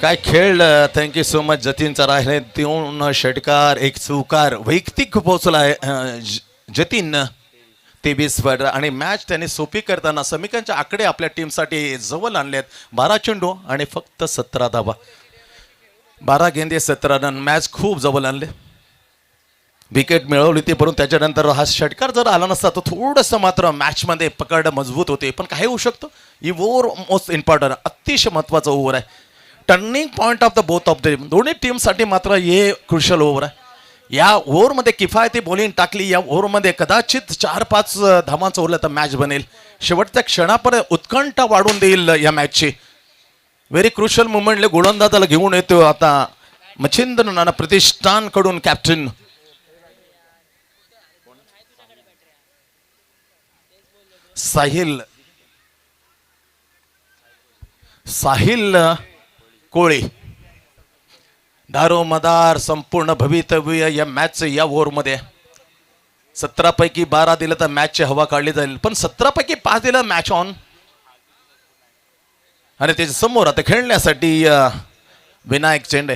काय खेळ. थँक्यू सो मच जतीनचा राहिले 2 षटकार 1 चौकार वैयक्तिक पोहोचलाय जतीन 23वर आणि मॅच त्याने सोपी करताना समीकरणचे आकडे आपल्या टीमसाठी जवळ आणलेत. 12 चेंडू आणि फक्त 17 धावा 12 गेंदे 17 रन मॅच खूप जवळ आणले. विकेट मिळवली ती परंतु त्याच्यानंतर हा षटकार जर आला नसता तर थोडंसं मात्र मॅचमध्ये पकड मजबूत होते. पण काही होऊ शकतो. ही ओव्हर मोस्ट इम्पॉर्टंट अतिशय महत्त्वाचं ओव्हर आहे. Turning point of the both of the दोन्ही टीमसाठी मात्र हे क्रुशियल ओव्हर आहे. या ओव्हरमध्ये किफायती बॉलिंग टाकली. या ओव्हरमध्ये कदाचित 4-5 धावांचं उरलं तर मॅच बनेल. शेवटच्या क्षणापर्यंत उत्कंठा वाढून देईल या मॅचची. व्हेरी क्रुशियल मुवमेंटले गोलंदाजाला घेऊन येतो आता मच्छिंद्रनाथ प्रतिष्ठानकडून कॅप्टन साहिल कोळी. दारोमदार संपूर्ण भवितव्य या मॅचचं या ओव्हरमध्ये 17 पैकी 12 दिलं तर मॅचची हवा काढली जाईल पण 17 पैकी 5 दिलं मॅच ऑन. आणि त्याच्या समोर आता खेळण्यासाठी विनायक झेंडे.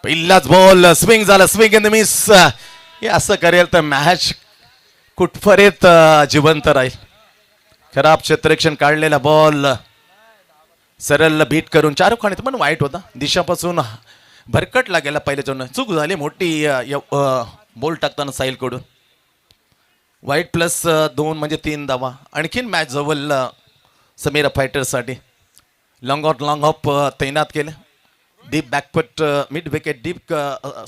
पहिलाच बॉल स्विंग झाला स्विंग इन द मिस. हे असं करेल तर मॅच कुठपर्यंत जिवंत राहील. खराब क्षेत्ररक्षण काढलेला बॉल सरळ बीट करून चारुखाणीत पण वाईट होता. दिशापासून भरकटला गेला पहिल्याच्या चूक झाली मोठी बॉल टाकताना साहिलकडून. वाईट प्लस 2 म्हणजे 3 धावा. आणखीन मॅच जवळ समीरा फायटर्ससाठी. लॉंग ऑफ तैनात केले. Deep backfoot mid wicket deep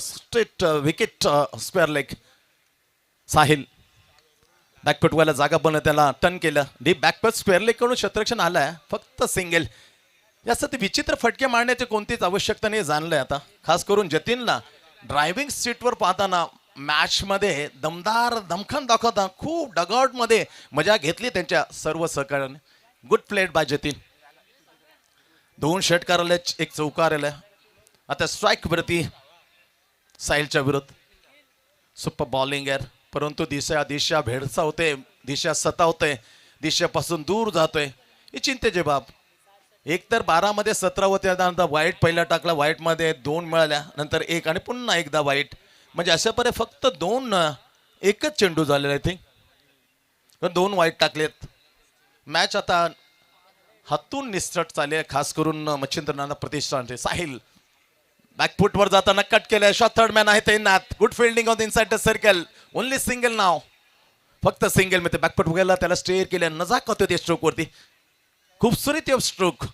straight wicket square leg. Sahil बॅकफुटवाला जागा बनवून त्याला टर्न केलं. डीप बॅकफुट स्क्वेअर लेग कडून क्षेत्ररक्षण आलाय फक्त सिंगल. जास्त ते विचित्र फटके मारण्याची कोणतीच आवश्यकता नाही जाणलंय आता. खास करून जतीनला ड्रायव्हिंग सीटवर पाहताना मॅचमध्ये दमदार दमखम दाखवता खूप डगआउटमध्ये मजा घेतली त्यांच्या सर्व सहकार्याने. Good played by Jatin. 2 षटकार आले 1 चौकार आले. आता स्ट्राईक वरती साहिलच्या विरुद्ध. सुपर बॉलिंग आहे परंतु दिशा भेडसावते. दिशा सतावते. दिशेपासून दूर जातोय. ही चिंतेची बाब. एक तर 12 मध्ये 17 होते त्यानंतर वाईट पहिला टाकला. वाईट मध्ये 2 मिळाल्या नंतर 1 आणि पुन्हा एकदा वाईट म्हणजे अशा परे फक्त 2 एकच चेंडू झालेला आय थिंक 2 वाईट टाकलेत. मॅच आता हातून निसटत चालले खास करून मच्छिंद्रनाथ प्रतिष्ठानचे. साहिल बॅकफुटवर जाताना कट केलं. शॉट थर्ड मॅन आहे तैनात. Good fielding on the inside the circle. Only single नाव. फक्त सिंगल मिळते. बॅकफुट गेला, त्याला स्टेअर केलं. नजाकत होती स्ट्रोक वरती. खूप सुरेख स्ट्रोक.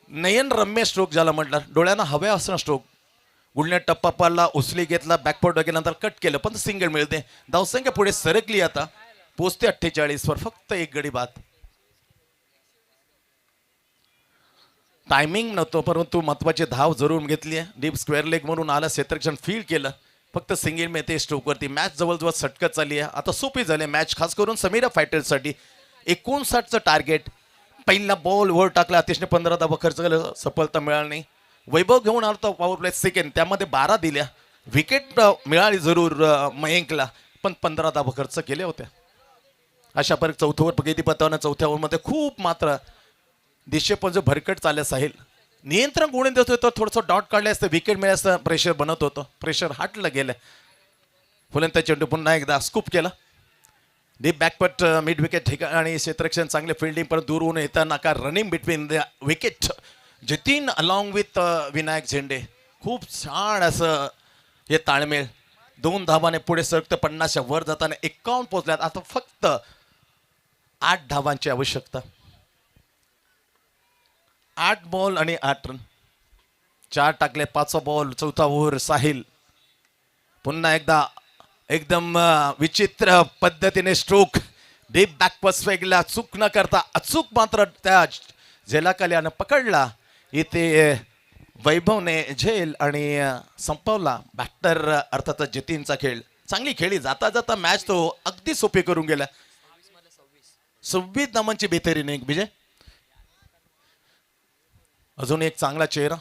नयन रम्य स्ट्रोक ज्याला म्हटलं. डोळ्यांना हव्या असणं स्ट्रोक. गुळण्या टप्पा पाडला, उचली घेतला, बॅकफुट गेल्यानंतर कट केलं, पण सिंगल मिळते. धावसंख्या पुढे सरकली. आता पोचते 48 वर. फक्त एक गडी बाद. टायमिंग नव्हतं, परंतु महत्वाची धाव जरूर घेतली आहे. डीप स्क्वेअर लेग म्हणून आला, क्षेत्ररक्षण फील केलं. फक्त सिंगल मिळते स्ट्रोक वरती. मॅच जवळजवळ सटकत चालली आहे. आता सोपी झाली मॅच, खास करून समीरा फायटरसाठी. 59चं टार्गेट. पहिला बॉल वर टाकला, अतिशय 15 धावा खर्च केला, सफलता मिळाली नाही. वैभव घेऊन आला होता पॉवर प्ले सेकंड, त्यामध्ये 12 दिल्या. विकेट मिळाली जरूर मयंकला, पण 15 धावा खर्च केल्या होत्या. अशा पर चौथ्या ओव्हर किती पतावनं, चौथ्या ओव्हरमध्ये खूप मात्र दिशेपण जो भरकट चालले साहिल. नियंत्रण कोणी देत होतं, थोडंसं डॉट काढले असतं, विकेट मिळालं, प्रेशर बनत होतं. प्रेशर हटलं गेलं. फुलंत चेंडू पुन्हा एकदा स्कूप केला. डीप बॅकपट मिड विकेट ठिकाणी क्षेत्ररक्षण चांगले फिल्डिंग, पण दूर होऊन येताना का running between the wicket. Jatin along with Vinayak झेंडे. खूप छान असं हे ताळमेळ. 2 धावाने पुढे सरकतं. 50च्या वर जाताना 51 पोहोचल्यात. आता फक्त 8 धावांची आवश्यकता. 8 बॉल आणि 8 रन. 4 टाकले. 5वा बॉल, चौथा ओव्हर. साहिल पुन्हा एकदा एकदम विचित्र पद्धतीने स्ट्रोक. डीप बॅकवर्स वेगळा, चूक न करता अचूक मात्र त्या झेलाखाली पकडला. इथे वैभवने झेल आणि संपवला. बॅटर अर्थातच जतीनचा खेळ. चांगली खेळी. जाता जाता मॅच तो अगदी सोपी करून गेला. 26 धावांची बेहतरीन एक विजय. अजून एक चांगला चेहरा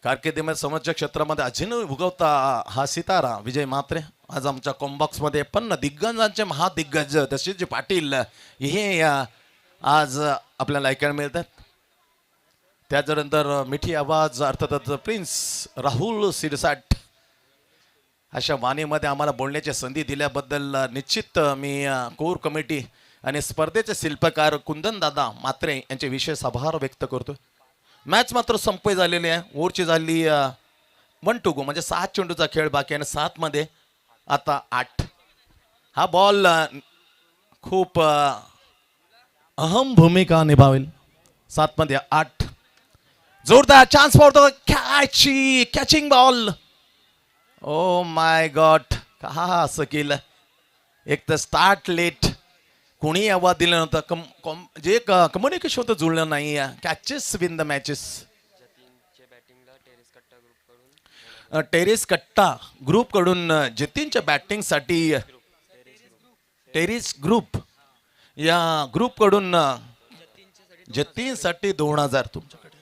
कारकिर्दीमध्ये समोरच्या क्षेत्रामध्ये अजून उगवता हा सितारा विजय म्हात्रे. आज आमच्या कॉम्बॉक्स मध्ये पण दिग्गजांचे महादिग्गज दशरथजी पाटील हे आज आपल्याला ऐकायला मिळतात. त्याच्यानंतर मिठी आवाज अर्थातच प्रिन्स राहुल सिरसाट. अशा वाणीमध्ये आम्हाला बोलण्याची संधी दिल्याबद्दल निश्चित मी कोर कमिटी आणि स्पर्धेचे शिल्पकार कुंदन दादा म्हात्रे यांचे विशेष आभार व्यक्त करतो. मॅच मात्र संपय झालेली आहे. ओव्हरची झाली 1 to go, म्हणजे 7 चेंडूचा खेळ बाकी आहे. 7 मध्ये आता 8. हा बॉल खूप अहम भूमिका निभावेल. 7 मध्ये 8. जोरदार chance for the catching ball. Oh my God, का असं केलं. एक तर स्टार्ट लेट, कोणी आवाज दिला नव्हता. जे कम्युनिकेशन होतं जुळलं नाही. Catches win the matches. Terrace कट्टा ग्रुप कडून जतीनच्या बॅटिंगसाठी टेरेस ग्रुप या ग्रुप कडून जतीनसाठी 2000 तुमच्याकडे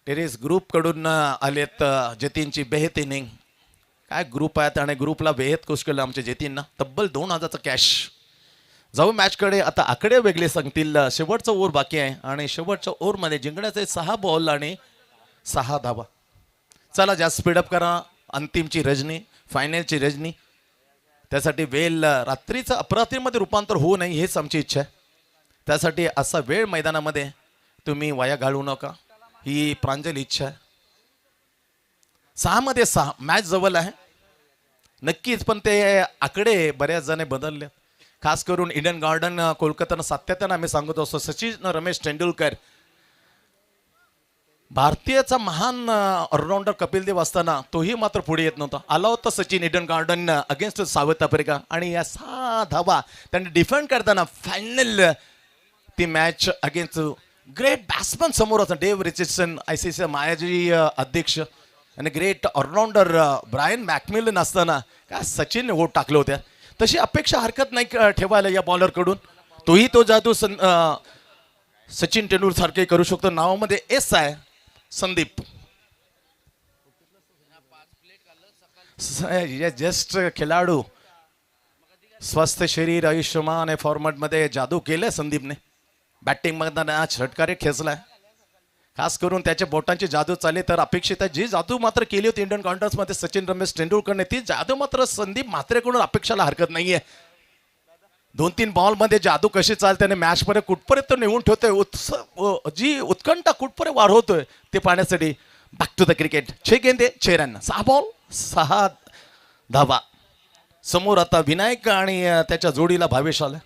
टेरेस ग्रुप कडून आलेत. जतीनची बेहत इनिंग. काय ग्रुप आहेत आणि ग्रुपला बेहत खुश केलं आमच्या जतीनना. तब्बल 2000चं कॅश. जाऊ मॅचकडे. आता आकडे वेगळे सांगतील. शेवटचा ओव्हर बाकी आहे आणि शेवटच्या ओव्हरमध्ये जिंकण्याचे 6 बॉल आणि 6 धावा. चला जास्त स्पीडअप करा. अंतिमची रजनी, फायनलची रजनी. त्यासाठी वेळ रात्रीचं अपरात्रीमध्ये रूपांतर होऊ नये हेच आमची इच्छा आहे. त्यासाठी असा वेळ मैदानामध्ये तुम्ही वाया घालवू नका, ही प्रांजल इच्छा आहे. 6 मध्ये 6 मॅच जवळ आहे नक्कीच, पण ते आकडे बऱ्याच जण बदलले. खास करून इडन गार्डन कोलकातानं सातत्यानं आम्ही सांगत असतो. सचिन रमेश तेंडुलकर भारतीयचा महान ऑलराऊंडर कपिल देव असताना तोही मात्र पुढे येत नव्हता. आला होता Sachin Eden garden against south Africa आणि या 6 धावा त्यांनी डिफेंड करताना फायनल ती मॅच अगेन्स्ट ग्रेट बॅट्समन समोर होता. डेव्ह रिचर्डसन, ICC मायाजी अध्यक्ष आणि ग्रेट ऑलराऊंडर ब्रायन मॅकमिलन असताना काय सचिन वोट टाकले होत्या. तशी अपेक्षा हरकत नाही ठेवायला या बॉलरकडून. तोही तो जादू सचिन तेंडुलकर सारखे करू शकतो. नावामध्ये एस आहे संदीप. जस्ट खेळाडू स्वस्थ शरीर आयुष्यमान या फॉर्मॅटमध्ये जादू केलंय संदीपने. बॅटिंग मध्ये षटकारे खेचलाय. खास करून त्याच्या बोटांची जादू चालली तर अपेक्षित आहे. जी जादू मात्र केली होती इंडियन कॉन्ट्रास्ट मध्ये सचिन रमेश तेंडुलकरने, ती जादू मात्र संदीप म्हात्रेकडून अपेक्षाला हरकत नाहीये. 2-3 बॉल मध्ये जादू कशी चालते आणि मॅच पर्यंत कुठपर्यंत नेऊन ठेवतोय जी उत्कंठा कुठपर्यंत वाढवतोय ते पाहण्यासाठी बॅक टू द क्रिकेट 6 गेंदे 6 रन 6 बॉल 6 धावा. समोर आता विनायक आणि त्याच्या जोडीला भावेश आला.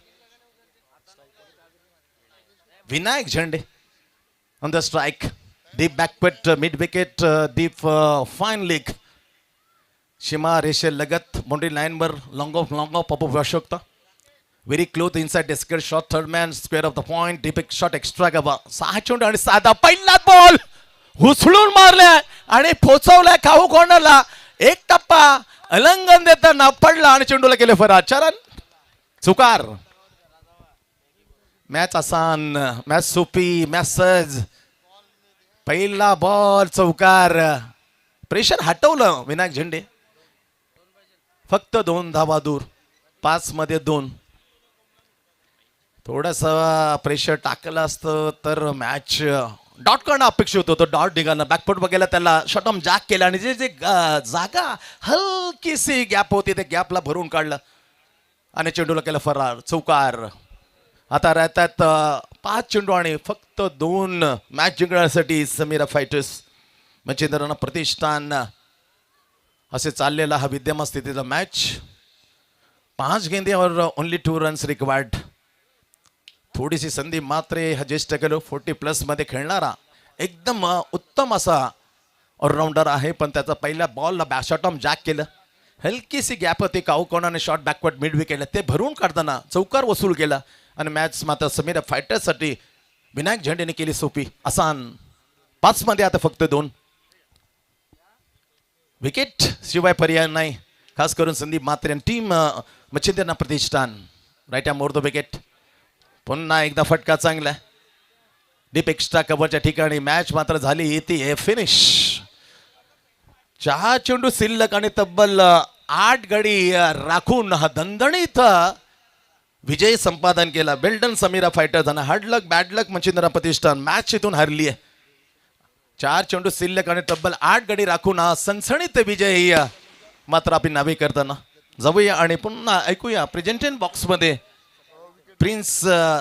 Vinayak Zende on the strike. Deep backfoot mid wicket deep fine leg. सीमा रेषे लगत बाउंड्री लाईनवर लॉंग ऑफ अपू शकता. व्हेरी क्लोज इनसाइड डिस्कर shot third man square off the point deep एक शॉट एक्स्ट्रा गवा. 6 चेंडू आणि 7 पहिला बॉल हुसळून मारलाय आणि पोचवलाय खाऊ कॉर्नरला. एक टप्पा अलंगन देताना पडला आणि चेंडूला केले फरार. चरण चुकार. मॅच आसान, मॅच सोपी, मॅच सहज. पहिला बॉल चौकार. प्रेशर हटवलं विनायक झेंडे. फक्त 2 धावा दूर. 5 मध्ये 2. थोडस प्रेशर टाकलं असतं तर मॅच डॉट करणं अपेक्षित होतं. डॉट निघाला. बॅकफुट बघायला त्याला शॉटम जॅक केला आणि जे जे जागा हलकीशी गॅप होती ते गॅपला भरून काढलं आणि चेंडूला केलं फरार. चौकार. आता राहतात 5 चेंडू आणि फक्त 2 मॅच जिंकण्यासाठी समीरा फायटर्स. मच्छिंद्रांना प्रतिष्ठान असे चाललेला हा विद्यमान स्थितीचा मॅच. 5 गेंद्यावर ओनली 2 रन्स रिक्वायर्ड. थोडीशी संधी मात्र हा ज्येष्ठ खेळाडू 40+ मध्ये खेळणारा एकदम उत्तम असा ऑलराऊंडर आहे. पण त्याचा पहिल्या बॉलला शॉटम जॅक केलं. हलकीशी गॅप होती. काऊ कोणाने शॉट बॅकवर्ड मिड विकेटला ते भरून काढताना चौकार वसूल केला आणि मॅच मात्र समीरा फायटर्ससाठी विनायक झेंडेने केली सोपी आसान. 5 मध्ये आता फक्त 2 विकेट शिवाय पर्याय नाही. खास करून संदीप मात्रे टीम मच्छिंद्रना प्रतिष्ठान राईट मोर द विकेट. पुन्हा एकदा फटका चांगला. डीप एक्स्ट्रा कव्हरच्या ठिकाणी मॅच मात्र झाली येते फिनिश. 4 चेंडू शिल्लक आणि तब्बल 8 गडी राखून हा दणदणीत विजय संपादन केला. बेल्डन समीरा फायटर्स आणि हार्डलक बॅडलक मच्छिंद्रा प्रतिष्ठान मॅच इथून हरली आहे. 4 चेंडू शिल्लक आणि तब्बल 8 गडी राखून हा सनसणीत विजय मात्र आपण नावे करताना जाऊया आणि पुन्हा ऐकूया प्रेझेंटेशन बॉक्स मध्ये प्रिन्स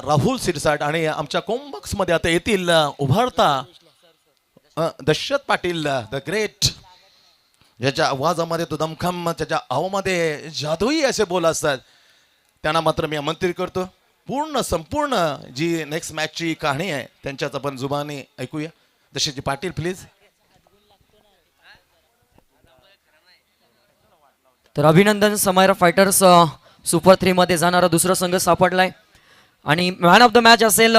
राहुल सिरसाट आणि आमच्या बॉक्स मध्ये आता येतील उभारता दशरथ पाटील द ग्रेट. ज्याच्या आवाजामध्ये तो दमखम, त्याच्या आवामध्ये जादूई असे बोल असतात. त्यांना मात्र मी आमंत्रित करतो. संपूर्ण जी नेक्स्ट मॅचची कहाणी आहे त्यांच्याच आपण जुबानी ऐकूया. दशरथजी पाटील प्लीज. तर अभिनंदन. समायरा फायटर्स सुपर 3 मध्ये जाणारा दुसरा संघ सापडलाय आणि मॅन ऑफ द मॅच असेल